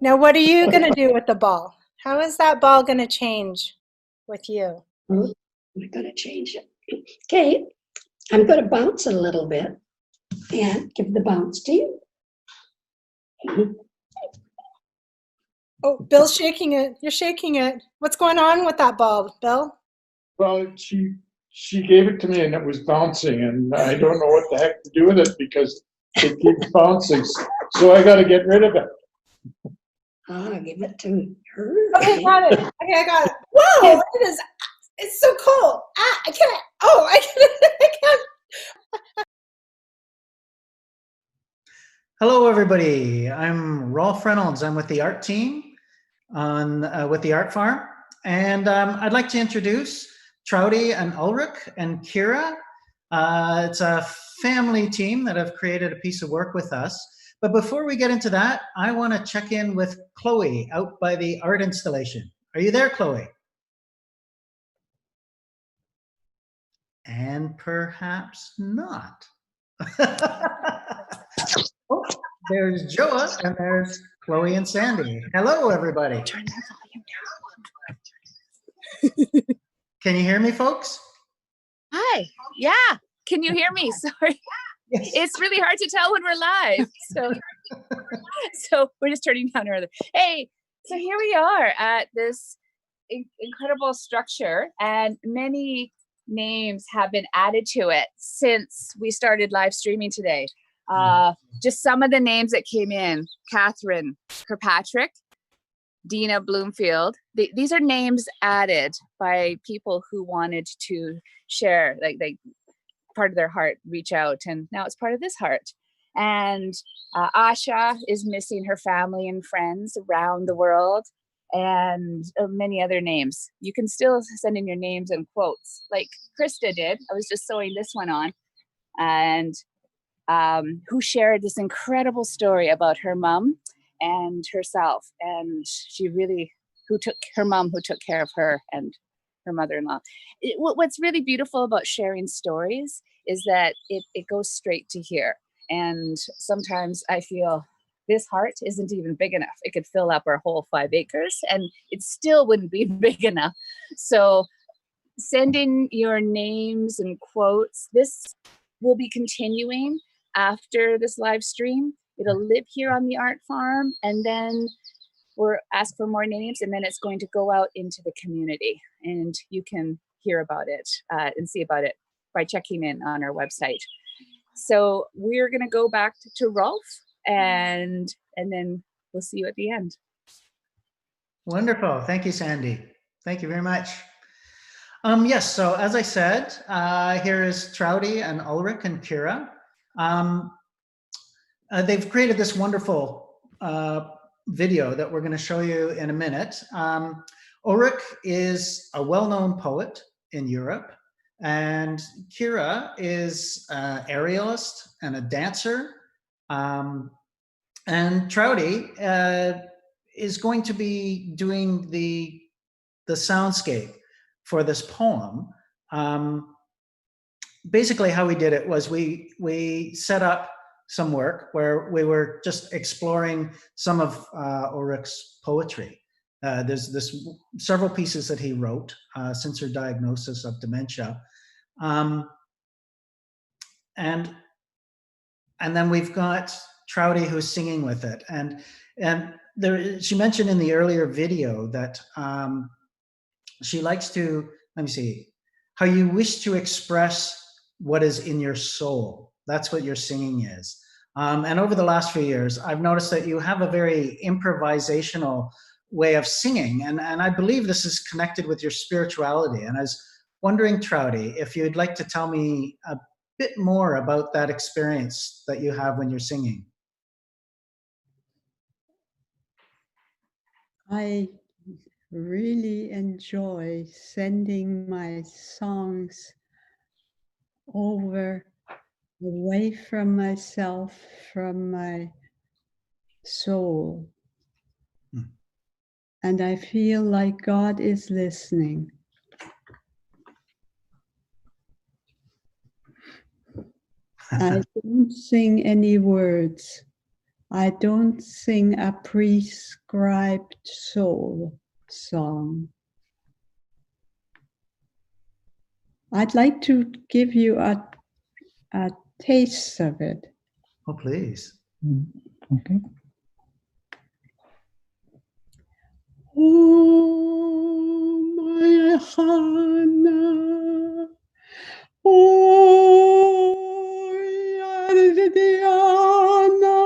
Now, what are you going to do with the ball? How is that ball going to change with you? I'm going to change it. Okay, I'm going to bounce it a little bit and give the bounce to you. Oh, Bill's shaking it. You're shaking it. What's going on with that ball, Bill? Well, she gave it to me and it was bouncing, and I don't know what the heck to do with it because it keeps bouncing. So I got to get rid of it. I'll give it to her. Okay, got it. Okay, I got it. Whoa, it is. It's so cool. Ah, I can't. Oh, I can't. Hello, everybody. I'm Rolf Reynolds. I'm with the art team with the Art Farm. And I'd like to introduce Trouty and Ulrich and Kira. It's a family team that have created a piece of work with us. But before we get into that, I want to check in with Chloe out by the art installation. Are you there, Chloe? And perhaps not. Oh, there's Joa and there's Chloe and Sandy. Hello, everybody. Turn that volume down. Can you hear me, folks? Hi. Yeah. Can you hear me? Sorry. Yes. It's really hard to tell when we're live. So we're just turning down our other. Hey, so here we are at this incredible structure, and many names have been added to it since we started live streaming today. Just some of the names that came in: Catherine Kirkpatrick, Dina Bloomfield. These are names added by people who wanted to share, like part of their heart, reach out, and now it's part of this heart. And Asha is missing her family and friends around the world. and many other names. You can still send in your names and quotes like Krista did. I was just sewing this one on, and who shared this incredible story about her mom and herself. And she really, who took care of her and her mother-in-law. What's really beautiful about sharing stories is that it goes straight to here. And sometimes I feel this heart isn't even big enough. It could fill up our whole 5 acres and it still wouldn't be big enough. So send in your names and quotes. This will be continuing after this live stream. It'll live here on the art farm, and then we're asked for more names, and then it's going to go out into the community, and you can hear about it and see about it by checking in on our website. So we're going to go back to Rolf, and then we'll see you at the end. Wonderful. Thank you, Sandy. Thank you very much. Yes, so as I said, here is Trouty and Ulrich and Kira. They've created this wonderful video that we're going to show you in a minute. Ulrich is a well-known poet in Europe, and Kira is an aerialist and a dancer. And Trouty is going to be doing the soundscape for this poem. Basically how we did it was we set up some work where we were just exploring some of Ulrich's poetry. There's several pieces that he wrote since her diagnosis of dementia. And then we've got Trouty who's singing with it. And there, she mentioned in the earlier video that she likes to, let me see, how you wish to express what is in your soul. That's what your singing is. And over the last few years, I've noticed that you have a very improvisational way of singing. And I believe this is connected with your spirituality. And I was wondering, Trouty, if you'd like to tell me a bit more about that experience that you have when you're singing. I really enjoy sending my songs away from myself, from my soul. And I feel like God is listening. I don't sing any words. I don't sing a prescribed soul song. I'd like to give you a taste of it. Oh, please. Okay. Oh, my Hannah. Oh, Yardiana,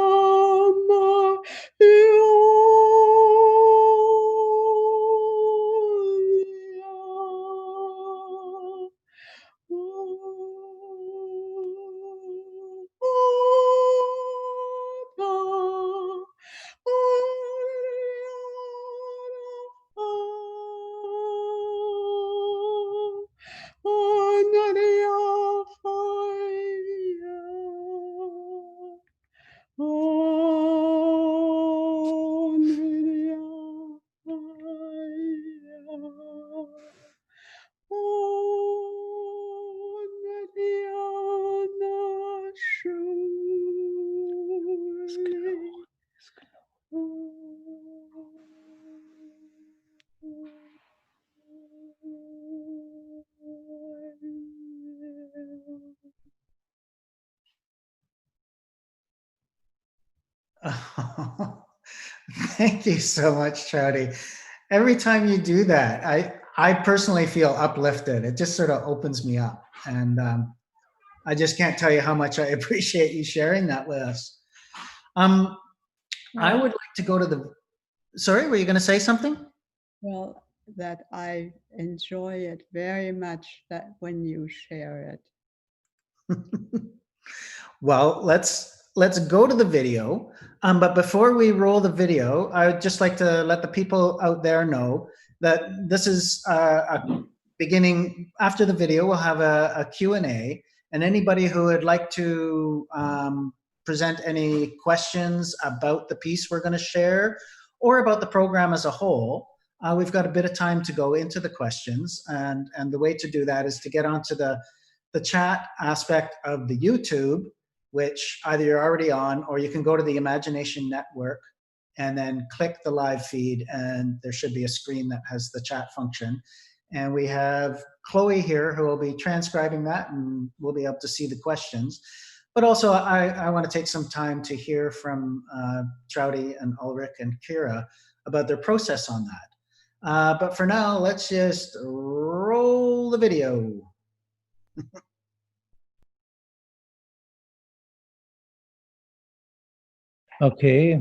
Oh, thank you so much, Trouty. Every time you do that, I personally feel uplifted. It just sort of opens me up. And I just can't tell you how much I appreciate you sharing that with us. I would like to go to the, sorry, were you going to say something? Well, that I enjoy it very much that when you share it. Well, let's go to the video. But before we roll the video, I would just like to let the people out there know that this is a beginning. After the video, we'll have a Q&A, and anybody who would like to present any questions about the piece we're going to share or about the program as a whole, we've got a bit of time to go into the questions. And the way to do that is to get onto the chat aspect of the YouTube, which either you're already on, or you can go to the Imagination Network and then click the live feed, and there should be a screen that has the chat function. And we have Chloe here who will be transcribing that, and we'll be able to see the questions. But also, I want to take some time to hear from Trouty and Ulrich and Kira about their process on that. But for now, let's just roll the video. Okay,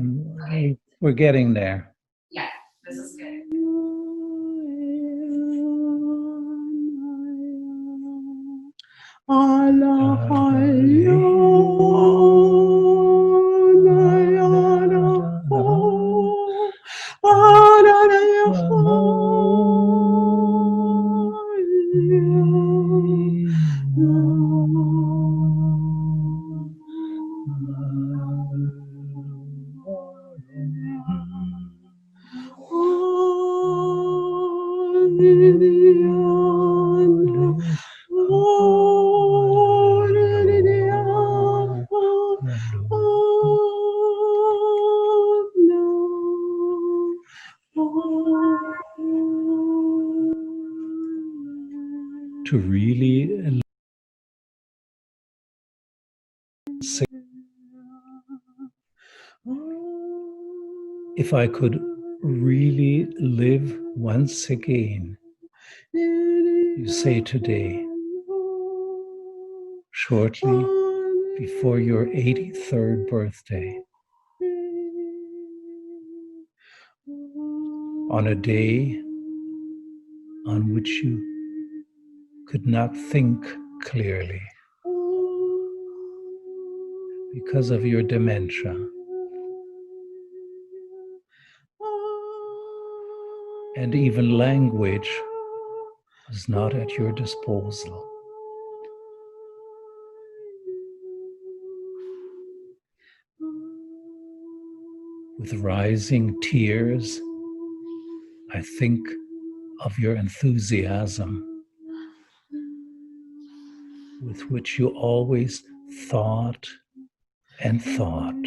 we're getting there. Yeah, this is good. To really sing. If I could really live once again, you say today, shortly before your 83rd birthday, on a day on which you could not think clearly because of your dementia, and even language was not at your disposal. With rising tears, I think of your enthusiasm, with which you always thought and thought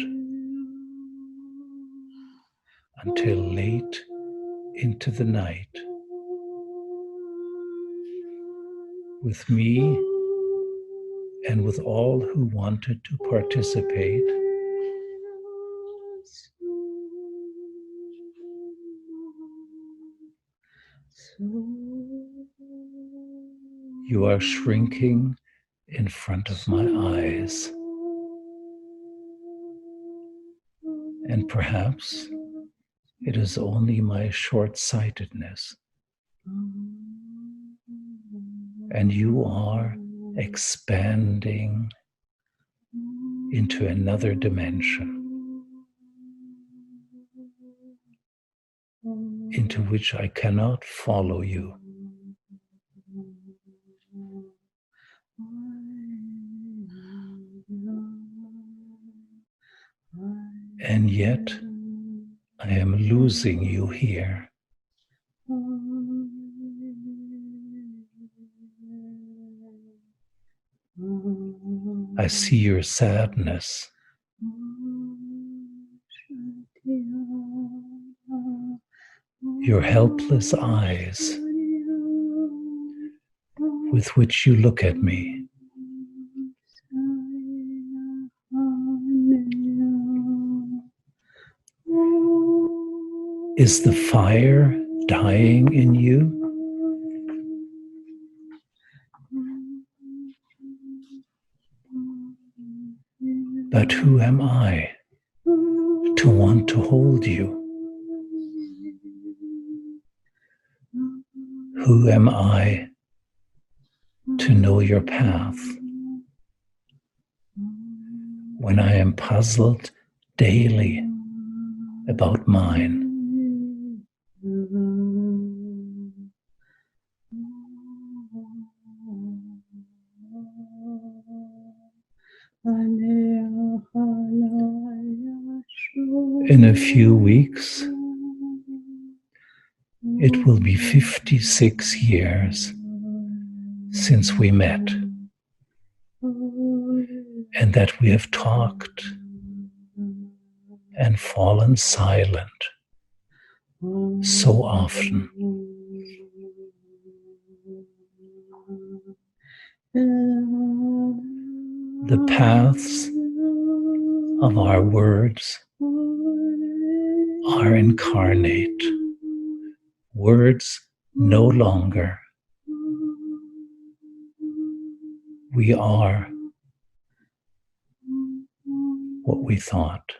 until late into the night. With me and with all who wanted to participate, you are shrinking in front of my eyes. And perhaps it is only my short-sightedness. And you are expanding into another dimension, into which I cannot follow you. And yet, I am losing you here. I see your sadness. Your helpless eyes with which you look at me. Is the fire dying in you? But who am I to want to hold you? Who am I to know your path when I am puzzled daily about mine. In a few weeks, it will be 56 years since we met, and that we have talked and fallen silent so often. The paths of our words are incarnate. Words no longer. We are what we thought.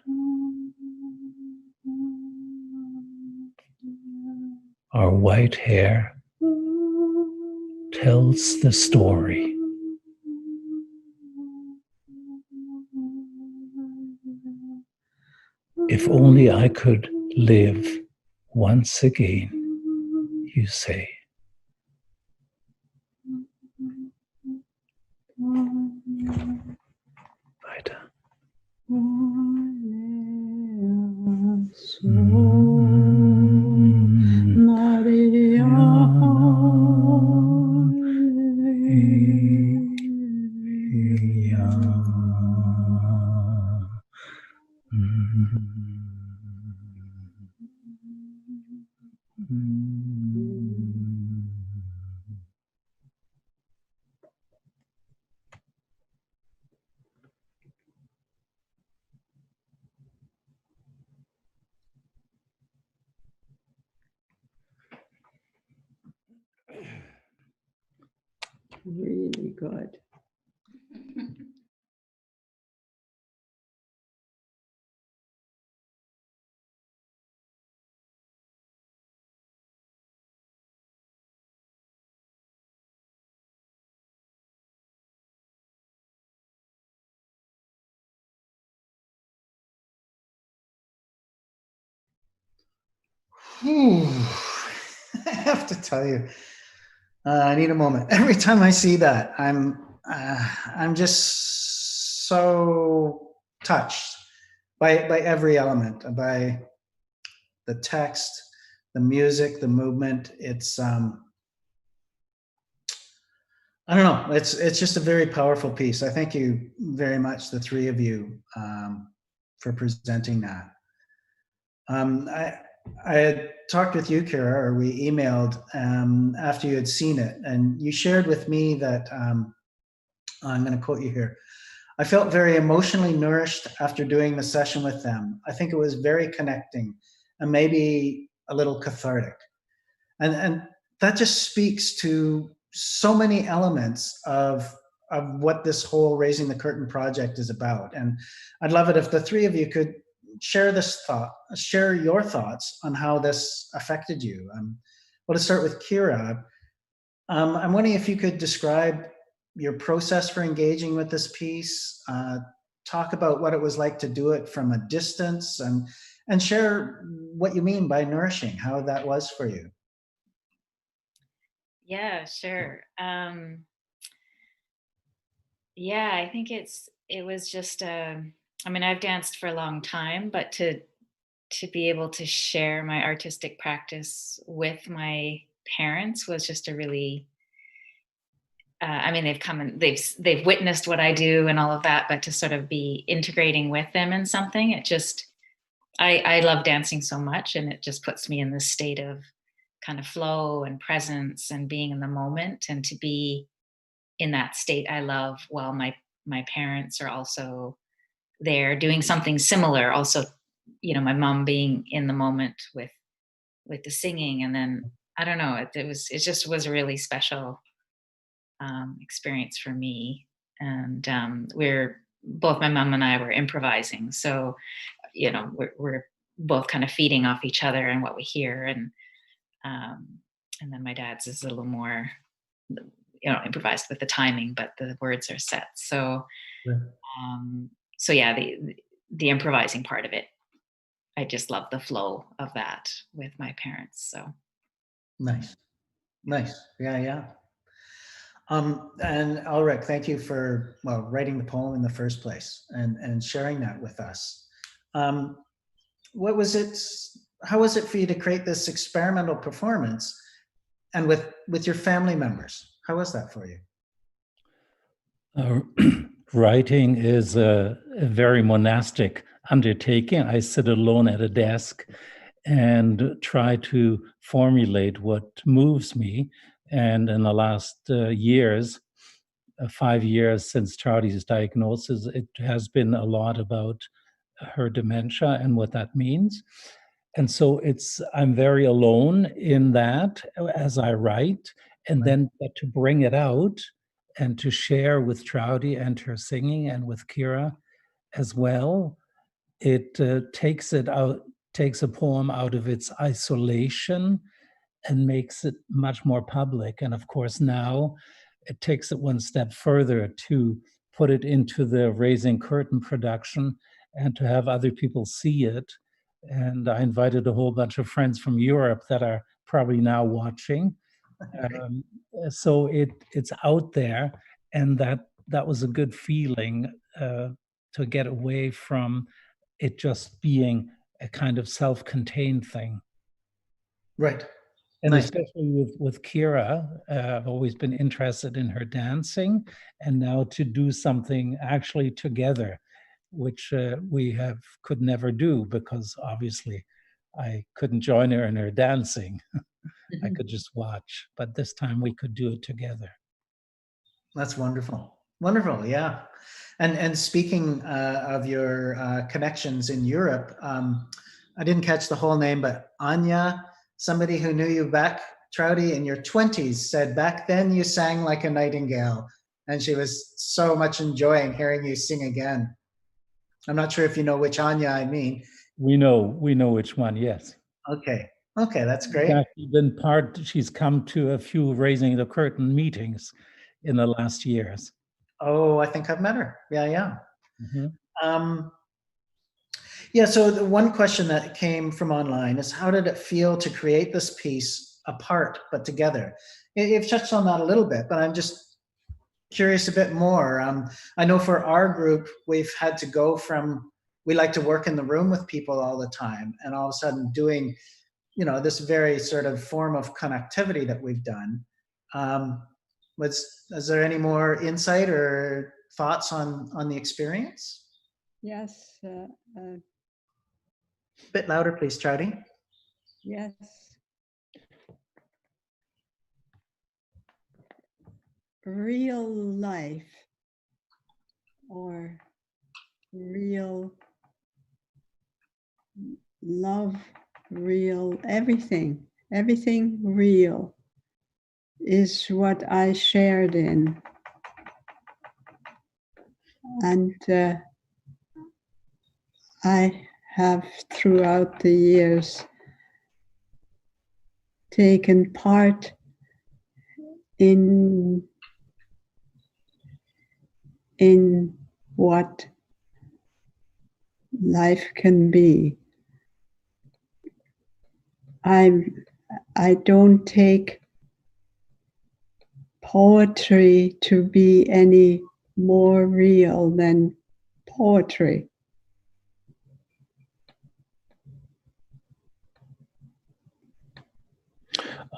Our white hair tells the story. If only I could live once again, you say. Weiter. Really good. Whew. I have to tell you, I need a moment. Every time I see that, I'm just so touched by every element, by the text, the music, the movement. It's I don't know. It's just a very powerful piece. I thank you very much, the three of you, for presenting that. I had talked with you, Kira, or we emailed after you had seen it, and you shared with me that, I'm going to quote you here, I felt very emotionally nourished after doing the session with them. I think it was very connecting and maybe a little cathartic. And that just speaks to so many elements of what this whole Raising the Curtain project is about. And I'd love it if the three of you could share your thoughts on how this affected you. Well, to start with Kira, I'm wondering if you could describe your process for engaging with this piece, talk about what it was like to do it from a distance, and share what you mean by nourishing, how that was for you. Yeah, sure. Yeah, I think it was just I mean, I've danced for a long time, but to be able to share my artistic practice with my parents was just a really I mean, they've come and they've witnessed what I do and all of that, but to sort of be integrating with them in something, it just I love dancing so much, and it just puts me in this state of kind of flow and presence and being in the moment, and to be in that state I love while my parents are also there doing something similar. Also, you know, my mom being in the moment with the singing, and then I don't know, it just was a really special experience for me. And we're both my mom and I were improvising, so you know we're both kind of feeding off each other and what we hear, and then my dad's is a little more, you know, improvised with the timing, but the words are set. So Right. so yeah, the improvising part of it I just love the flow of that with my parents. So Nice. Nice. Yeah, yeah. And Ulrich, thank you for writing the poem in the first place and sharing that with us. What was it? How was it for you to create this experimental performance, and with your family members? How was that for you? Writing is a very monastic undertaking. I sit alone at a desk and try to formulate what moves me. And in the last years, 5 years since Charlie's diagnosis, it has been a lot about her dementia and what that means. And so I'm very alone in that as I write, and then to bring it out and to share with Trouty and her singing and with Kira as well. It takes a poem out of its isolation and makes it much more public. And of course, now it takes it one step further to put it into the Raising Curtain production and to have other people see it. And I invited a whole bunch of friends from Europe that are probably now watching. So it's out there, and that was a good feeling to get away from it just being a kind of self-contained thing. Right. And Nice. especially with Kira, I've always been interested in her dancing, and now to do something actually together, which we could never do because obviously I couldn't join her in her dancing. I could just watch, but this time we could do it together. That's wonderful. Wonderful, yeah. And speaking of your connections in Europe, I didn't catch the whole name, but Anya, somebody who knew you back, Trouty, in your 20s, said back then you sang like a nightingale, and she was so much enjoying hearing you sing again. I'm not sure if you know which Anya I mean. We know which one, yes. Okay, that's great. In fact, she's come to a few Raising the Curtain meetings in the last years. Oh, I think I've met her. Yeah. Mm-hmm. Yeah, so the one question that came from online is, how did it feel to create this piece apart but together? You've touched on that a little bit, but I'm just curious a bit more. I know for our group, we've had to go from, we like to work in the room with people all the time, and all of a sudden doing, this very sort of form of connectivity that we've done. Is there any more insight or thoughts on the experience? Yes. A bit louder, please, Trouty. Yes. Real life or real love, real everything real is what I shared in. And I have throughout the years taken part in what life can be. I don't take poetry to be any more real than poetry.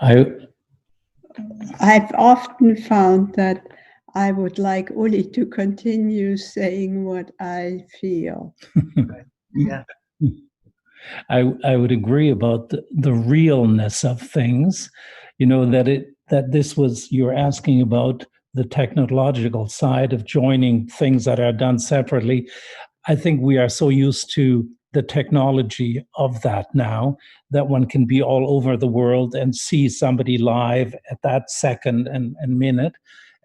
I've often found that I would like Uli to continue saying what I feel. Yeah. I would agree about the realness of things, that this was, you're asking about the technological side of joining things that are done separately. I think we are so used to the technology of that now that one can be all over the world and see somebody live at that second and minute.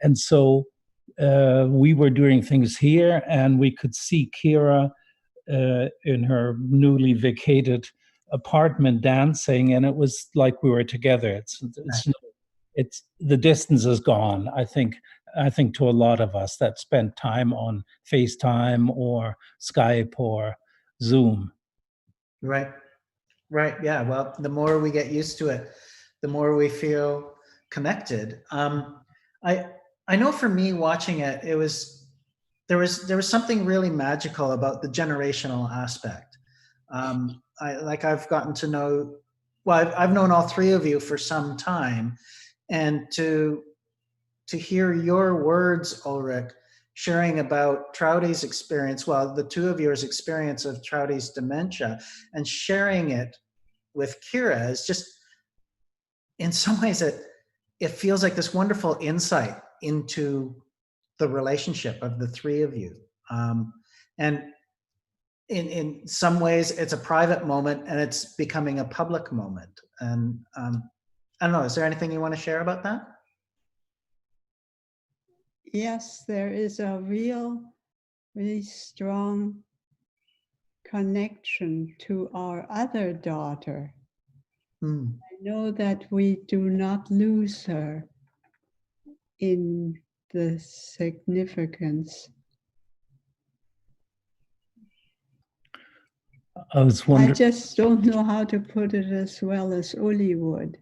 And so we were doing things here, and we could see Kira in her newly vacated apartment dancing, and it was like we were together. It's the distance is gone. I think to a lot of us that spent time on FaceTime or Skype or Zoom. Right. Right. Yeah. Well, the more we get used to it, the more we feel connected. I I know for me watching it, there was something really magical about the generational aspect. I've gotten to know, well, I've known all three of you for some time, and to hear your words, Ulrich, sharing about Trouty's experience, well, the two of yours experience of Trouty's dementia, and sharing it with Kira is just, in some ways, it feels like this wonderful insight into the relationship of the three of you. And in some ways, it's a private moment and it's becoming a public moment. And I don't know, is there anything you want to share about that? Yes, there is a really strong connection to our other daughter. Mm. I know that we do not lose her in the significance. I was I wondering. just don't know how to put it as well as Uli would.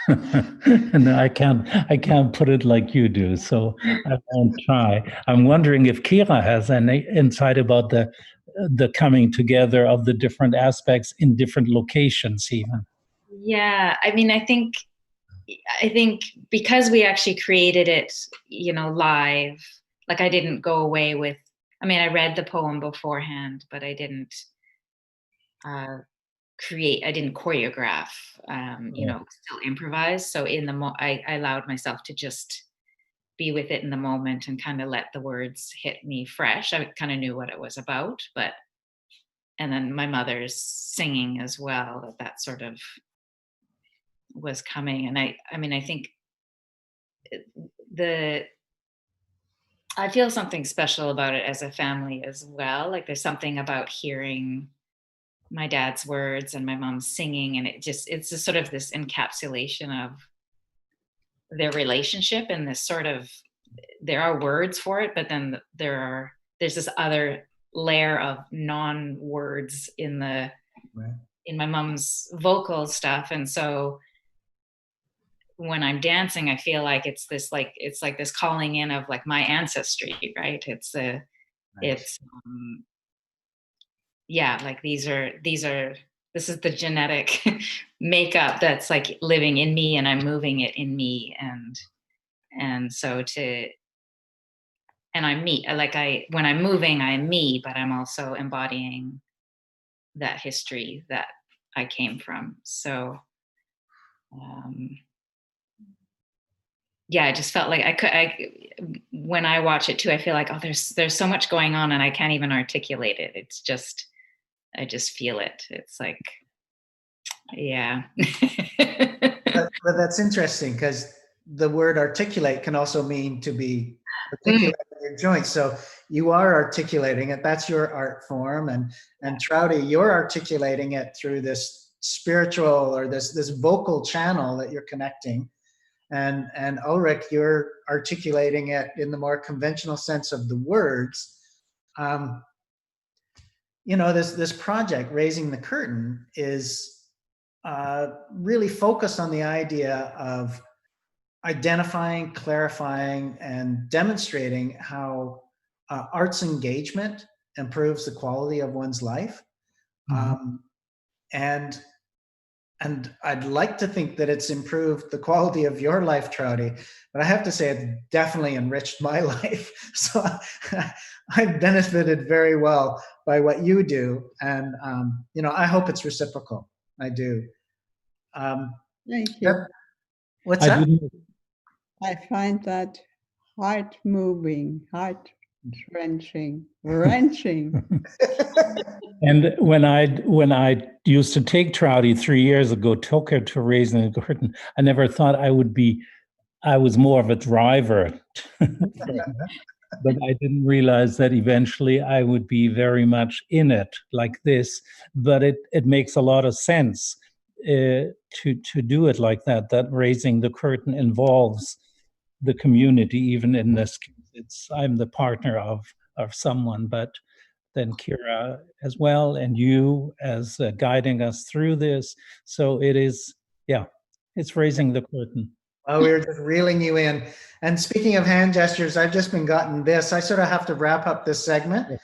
No, I can't put it like you do, so I won't try. I'm wondering if Kira has any insight about the coming together of the different aspects in different locations, even. Yeah, I mean, I think because we actually created it, live, like I didn't go away with, I mean, I read the poem beforehand, but I didn't I didn't choreograph, still improvise. So I allowed myself to just be with it in the moment and kind of let the words hit me fresh. I kind of knew what it was about, and then my mother's singing as well, that sort of was coming. And I mean, I think I feel something special about it as a family as well. Like there's something about hearing my dad's words and my mom's singing, and it's just sort of this encapsulation of their relationship, and this sort of, there are words for it, but then there's this other layer of non-words in my mom's vocal stuff. And so when I'm dancing, I feel like it's like this calling in of like my ancestry, right? Yeah, like this is the genetic makeup that's like living in me, and I'm moving it in me. And so I'm me, when I'm moving, I'm me, but I'm also embodying that history that I came from. So, yeah, I just felt like when I watch it too, I feel like, oh, there's so much going on and I can't even articulate it. It's just, I just feel it. It's like, yeah. But that's interesting, because the word articulate can also mean to be articulate in your joints. So you are articulating it. That's your art form. And Trouty, you're articulating it through this spiritual or this vocal channel that you're connecting. And Ulrich, you're articulating it in the more conventional sense of the words. This project, Raising the Curtain, is really focused on the idea of identifying, clarifying, and demonstrating how arts engagement improves the quality of one's life. And I'd like to think that it's improved the quality of your life, Trouty, but I have to say it's definitely enriched my life. So I've benefited very well by what you do. And, I hope it's reciprocal. I do. Thank you. What's that? I find that heart-moving, heart-wrenching. And when I used to take Trouty 3 years ago, took her to Raising the Curtain, I never thought I was more of a driver. But I didn't realize that eventually I would be very much in it like this. But it makes a lot of sense to do it like that Raising the Curtain involves the community. Even in this case, I'm the partner of someone, but then Kira as well, and you as guiding us through this. So it is, yeah, it's raising the curtain. Well, we were just reeling you in. And speaking of hand gestures, I've just been gotten this. I sort of have to wrap up this segment.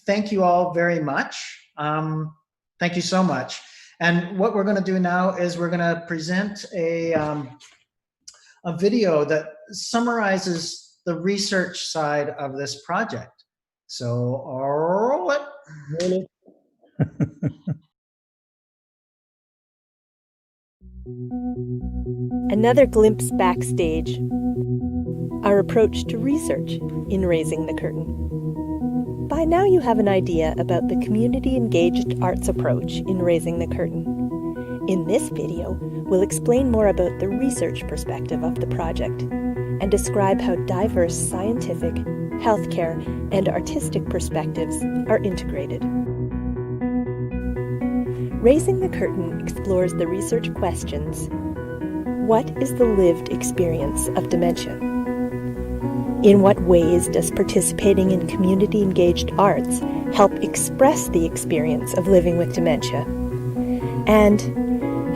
Thank you all very much. Thank you so much. And what we're going to do now is we're going to present a video that summarizes the research side of this project. So, roll it. Another glimpse backstage. Our approach to research in Raising the Curtain. By now you have an idea about the community-engaged arts approach in Raising the Curtain. In this video, we'll explain more about the research perspective of the project and describe how diverse scientific, healthcare, and artistic perspectives are integrated. Raising the Curtain explores the research questions: what is the lived experience of dementia? In what ways does participating in community-engaged arts help express the experience of living with dementia? And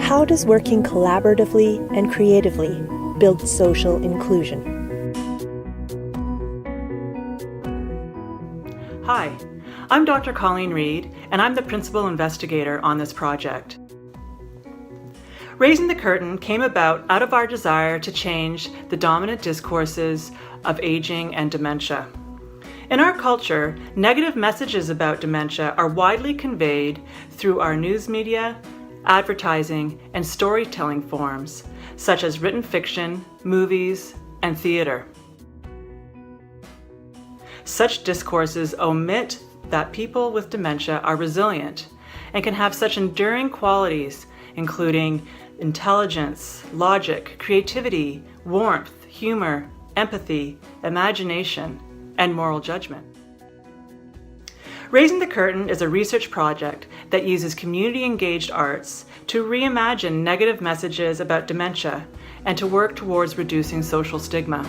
how does working collaboratively and creatively build social inclusion? Hi, I'm Dr. Colleen Reed, and I'm the principal investigator on this project. Raising the Curtain came about out of our desire to change the dominant discourses of aging and dementia. In our culture, negative messages about dementia are widely conveyed through our news media, advertising, and storytelling forms, such as written fiction, movies, and theater. Such discourses omit that people with dementia are resilient and can have such enduring qualities, including intelligence, logic, creativity, warmth, humor, empathy, imagination, and moral judgment. Raising the Curtain is a research project that uses community-engaged arts to reimagine negative messages about dementia and to work towards reducing social stigma.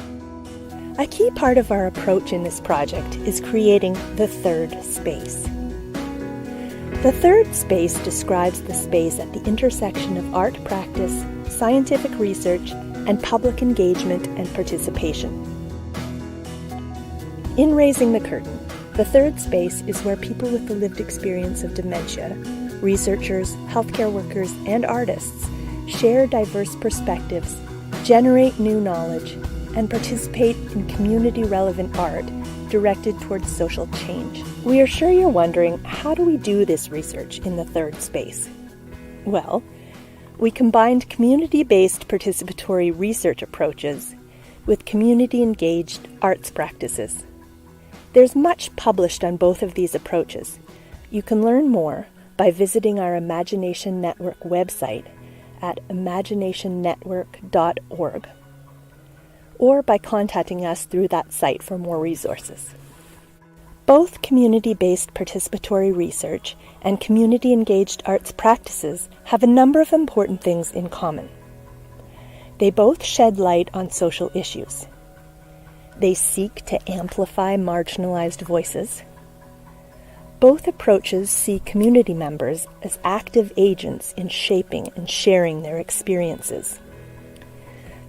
A key part of our approach in this project is creating the third space. The third space describes the space at the intersection of art practice, scientific research, and public engagement and participation. In Raising the Curtain, the third space is where people with the lived experience of dementia, researchers, healthcare workers, and artists share diverse perspectives, generate new knowledge, and participate in community-relevant art directed towards social change. We are sure you're wondering, how do we do this research in the third space? Well, we combined community-based participatory research approaches with community-engaged arts practices. There's much published on both of these approaches. You can learn more by visiting our Imagination Network website at imaginationnetwork.org, or by contacting us through that site for more resources. Both community-based participatory research and community-engaged arts practices have a number of important things in common. They both shed light on social issues. They seek to amplify marginalized voices. Both approaches see community members as active agents in shaping and sharing their experiences.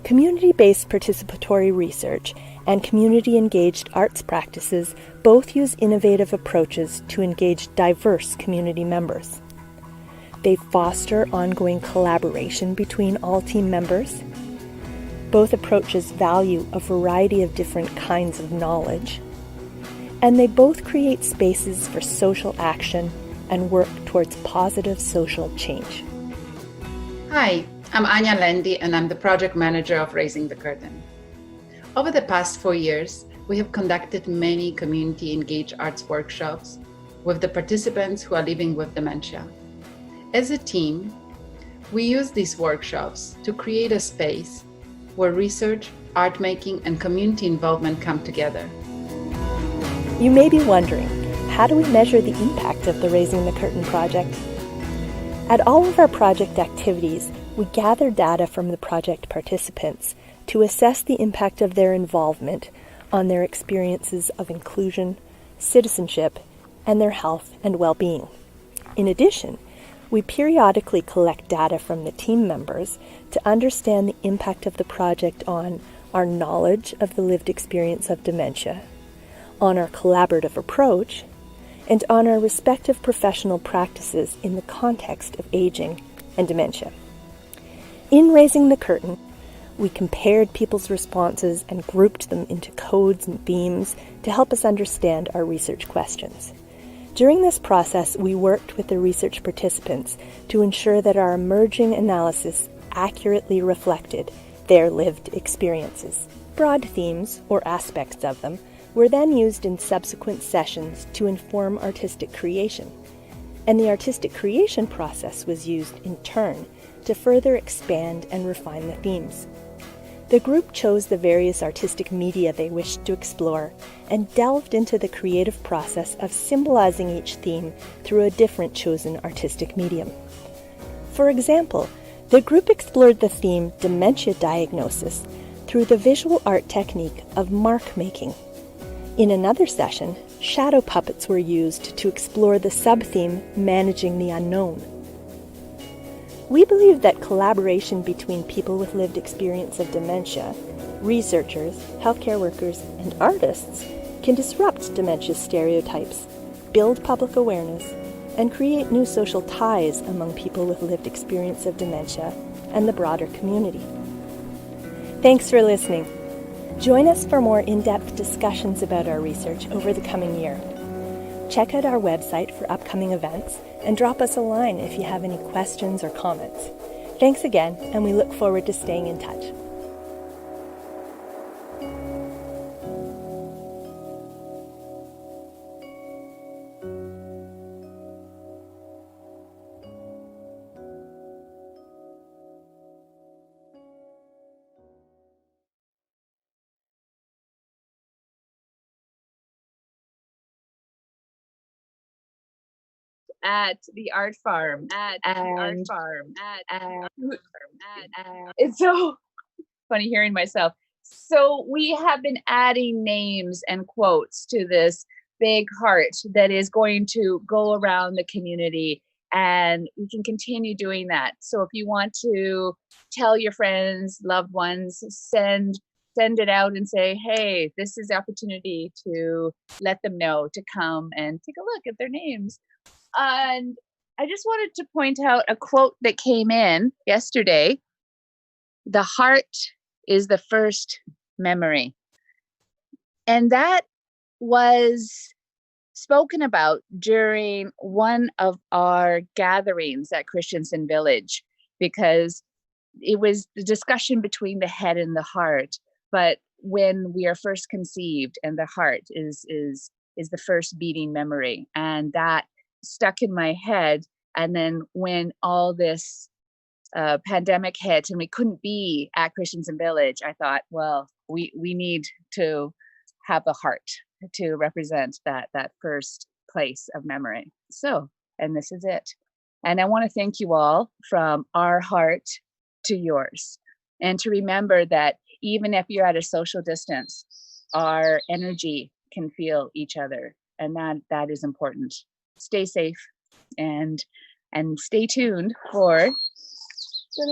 Community-based participatory research and community-engaged arts practices both use innovative approaches to engage diverse community members. They foster ongoing collaboration between all team members. Both approaches value a variety of different kinds of knowledge. And they both create spaces for social action and work towards positive social change. Hi, I'm Anya Lendi, and I'm the project manager of Raising the Curtain. Over the past 4 years, we have conducted many community-engaged arts workshops with the participants who are living with dementia. As a team, we use these workshops to create a space where research, art making, and community involvement come together. You may be wondering, how do we measure the impact of the Raising the Curtain project? At all of our project activities, we gather data from the project participants to assess the impact of their involvement on their experiences of inclusion, citizenship, and their health and well-being. In addition, we periodically collect data from the team members to understand the impact of the project on our knowledge of the lived experience of dementia, on our collaborative approach, and on our respective professional practices in the context of aging and dementia. In Raising the Curtain, we compared people's responses and grouped them into codes and themes to help us understand our research questions. During this process, we worked with the research participants to ensure that our emerging analysis accurately reflected their lived experiences. Broad themes, or aspects of them, were then used in subsequent sessions to inform artistic creation. And the artistic creation process was used in turn to further expand and refine the themes. The group chose the various artistic media they wished to explore and delved into the creative process of symbolizing each theme through a different chosen artistic medium. For example, the group explored the theme dementia diagnosis through the visual art technique of mark making. In another session, shadow puppets were used to explore the sub-theme managing the unknown. We believe that collaboration between people with lived experience of dementia, researchers, healthcare workers, and artists can disrupt dementia stereotypes, build public awareness, and create new social ties among people with lived experience of dementia and the broader community. Thanks for listening. Join us for more in-depth discussions about our research over the coming year. Check out our website for upcoming events and drop us a line if you have any questions or comments. Thanks again, and we look forward to staying in touch. At the art farm. It's so funny hearing myself. So we have been adding names and quotes to this big heart that is going to go around the community, and we can continue doing that. So if you want to tell your friends, loved ones, send it out and say, hey, this is the opportunity to let them know to come and take a look at their names. And I just wanted to point out a quote that came in yesterday. The heart is the first memory. And that was spoken about during one of our gatherings at Christensen Village, because it was the discussion between the head and the heart. But when we are first conceived, and the heart is the first beating memory, and that stuck in my head. And then when all this pandemic hit and we couldn't be at Christensen Village, I thought, well, we need to have the heart to represent that first place of memory. So, and this is it. And I want to thank you all from our heart to yours. And to remember that even if you're at a social distance, our energy can feel each other. And that is important. Stay safe and stay tuned for.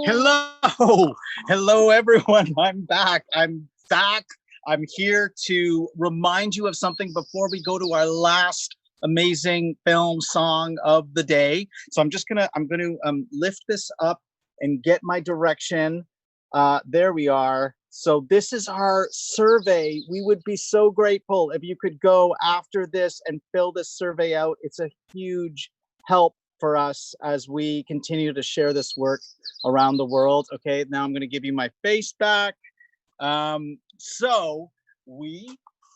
Hello everyone. I'm back. I'm here to remind you of something before we go to our last amazing film song of the day. So I'm going to lift this up and get my direction. There we are. So this is our survey. We would be so grateful if you could go after this and fill this survey out. It's a huge help for us as we continue to share this work around the world. Okay, now I'm going to give you my face back. So we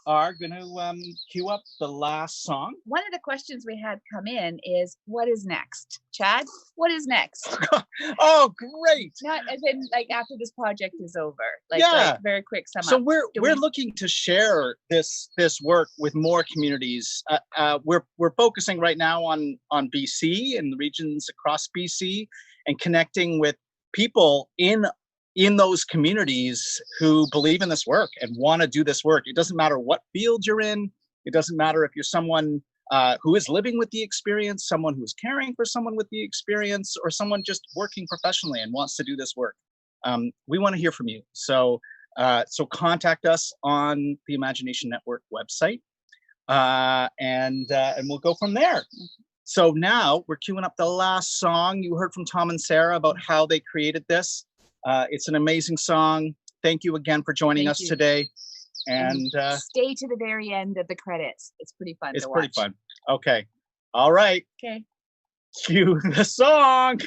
are going to cue up the last song. One of the questions we had come in is, what is next? Chad, what is next? Oh, great. Not as in like after this project is over. Yeah. Like very quick sum So up. we're looking to share this work with more communities. We're focusing right now on BC and the regions across BC, and connecting with people in those communities who believe in this work and want to do this work. It doesn't matter what field you're in. It doesn't matter if you're someone who is living with the experience, someone who's caring for someone with the experience, or someone just working professionally and wants to do this work. We want to hear from you. So contact us on the Imagination Network website, and we'll go from there. So now we're queuing up the last song. You heard from Tom and Sarah about how they created this. It's an amazing song. Thank you again for joining us today. And stay to the very end of the credits. It's pretty fun to watch. It's pretty fun. Okay. All right. Okay. Cue the song.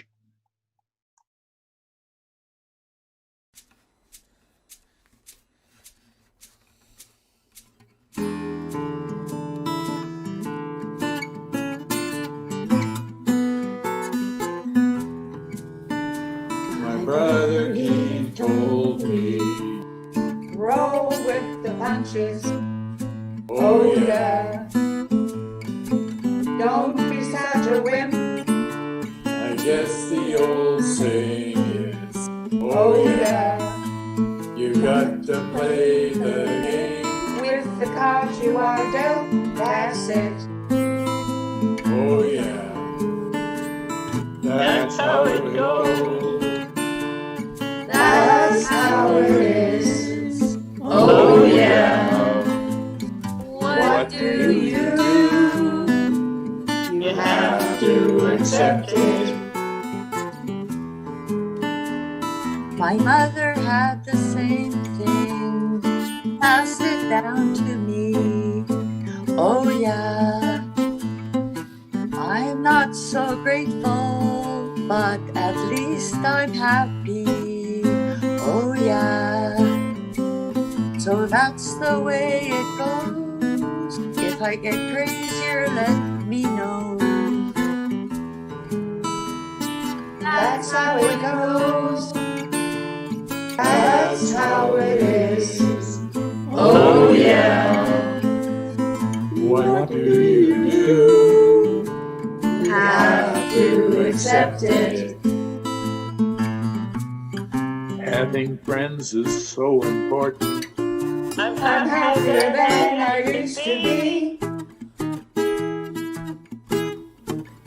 My brother, he told me, Roll with the punches. oh yeah, Don't be such a wimp. I guess the old saying is, Oh yeah, you got to play the game. with the cards you are dealt, that's it. Oh yeah, that's how it goes. That's how it is. Oh yeah, What do you do? you have to accept it. My mother had the same thing, passed it down to me. Oh yeah, I'm not so grateful, but at least I'm happy. Oh yeah, so that's the way it goes. If I get crazier, let me know. That's how it goes. That's how it is. Oh yeah, what do you do? Have to accept it. Having friends is so important. I'm happier than I used to be.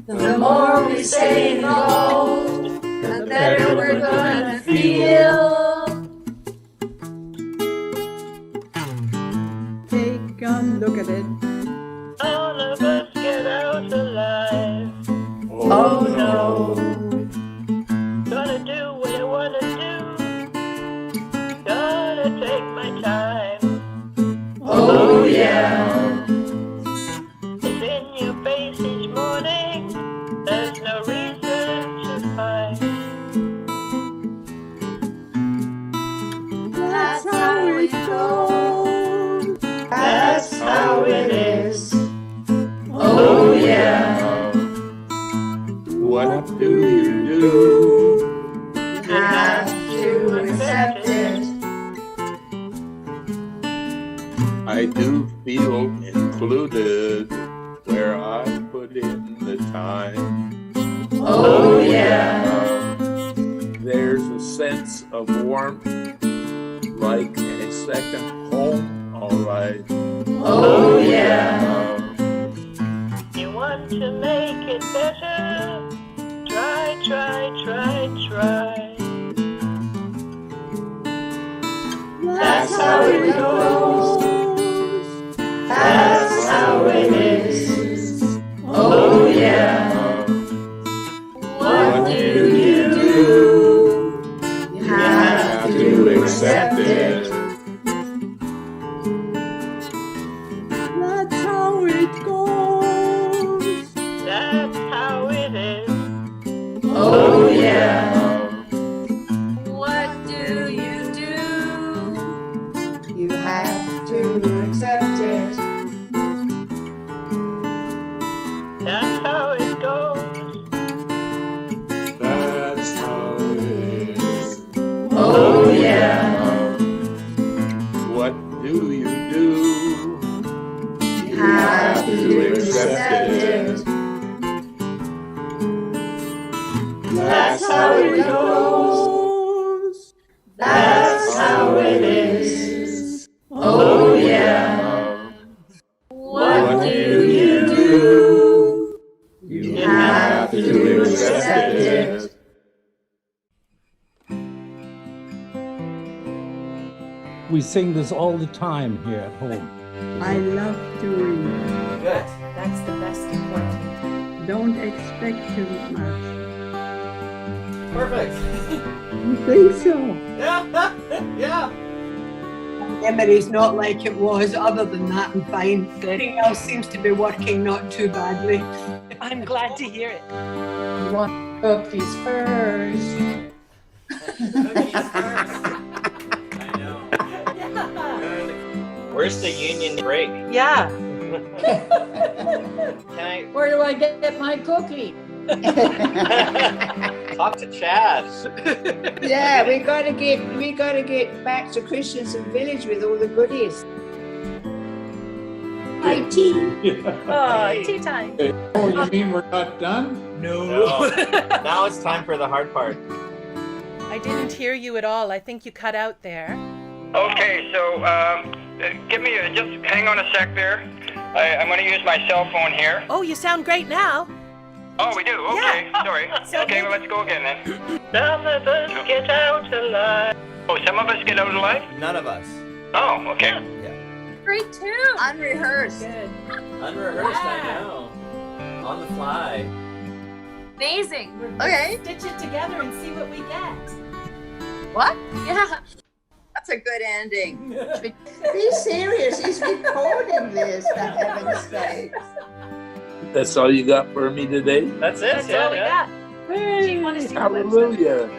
The more we stay involved, the better we're gonna feel. Take a look at it. All of us get out alive. Oh no, Gonna do what I wanna do. Gonna take my time. oh yeah, It's in your face each morning. There's no reason to fight. That's how it goes. That's how it is. oh yeah, what do you do? Have to accept it. I do feel included where I put in the time. Oh yeah, There's a sense of warmth, like a second home, alright. oh yeah. You want to make it better? Try, try, try, try. That's how it goes. That's how it is. Oh yeah. What do you do? You have to accept it. That's how it goes. That's how it is. Oh yeah. What do you do? You have to accept it. That's how it goes. That's how it is. Oh yeah. What do you do? You have to accept it. That's how it goes. That's how it is. Oh yeah. What do you do? We sing this all the time here at home. I love doing it. Good. That's the best important. Don't expect too much. Perfect. You think so? Yeah. Yeah. Memory's not like it was. Other than that, I'm fine. Everything else seems to be working not too badly. I'm glad to hear it. You want cookies first. Where's the union break? Yeah. Can I Where do I get my cookie? talk to Chad? Yeah, we gotta get back to Christensen Village with all the goodies. Hi, tea. Oh, tea time. Oh, you mean we're not done? No. Now it's time for the hard part. I didn't hear you at all. I think you cut out there. Okay, so just hang on a sec there. I'm going to use my cell phone here. Oh, you sound great now. Oh, we do? Okay, sorry. So Okay, well, let's go again then. Some of us get out alive. Oh, some of us get out alive? None of us. Oh, okay. Great tune. Unrehearsed. Good. Unrehearsed, I know. On the fly. Amazing. Okay. Stitch it together and see what we get. What? Yeah. That's a good ending. Be serious, he's recording this, for heaven's sake. That's all you got for me today? That's it. That's all we got. Do you want to see the website? Hallelujah.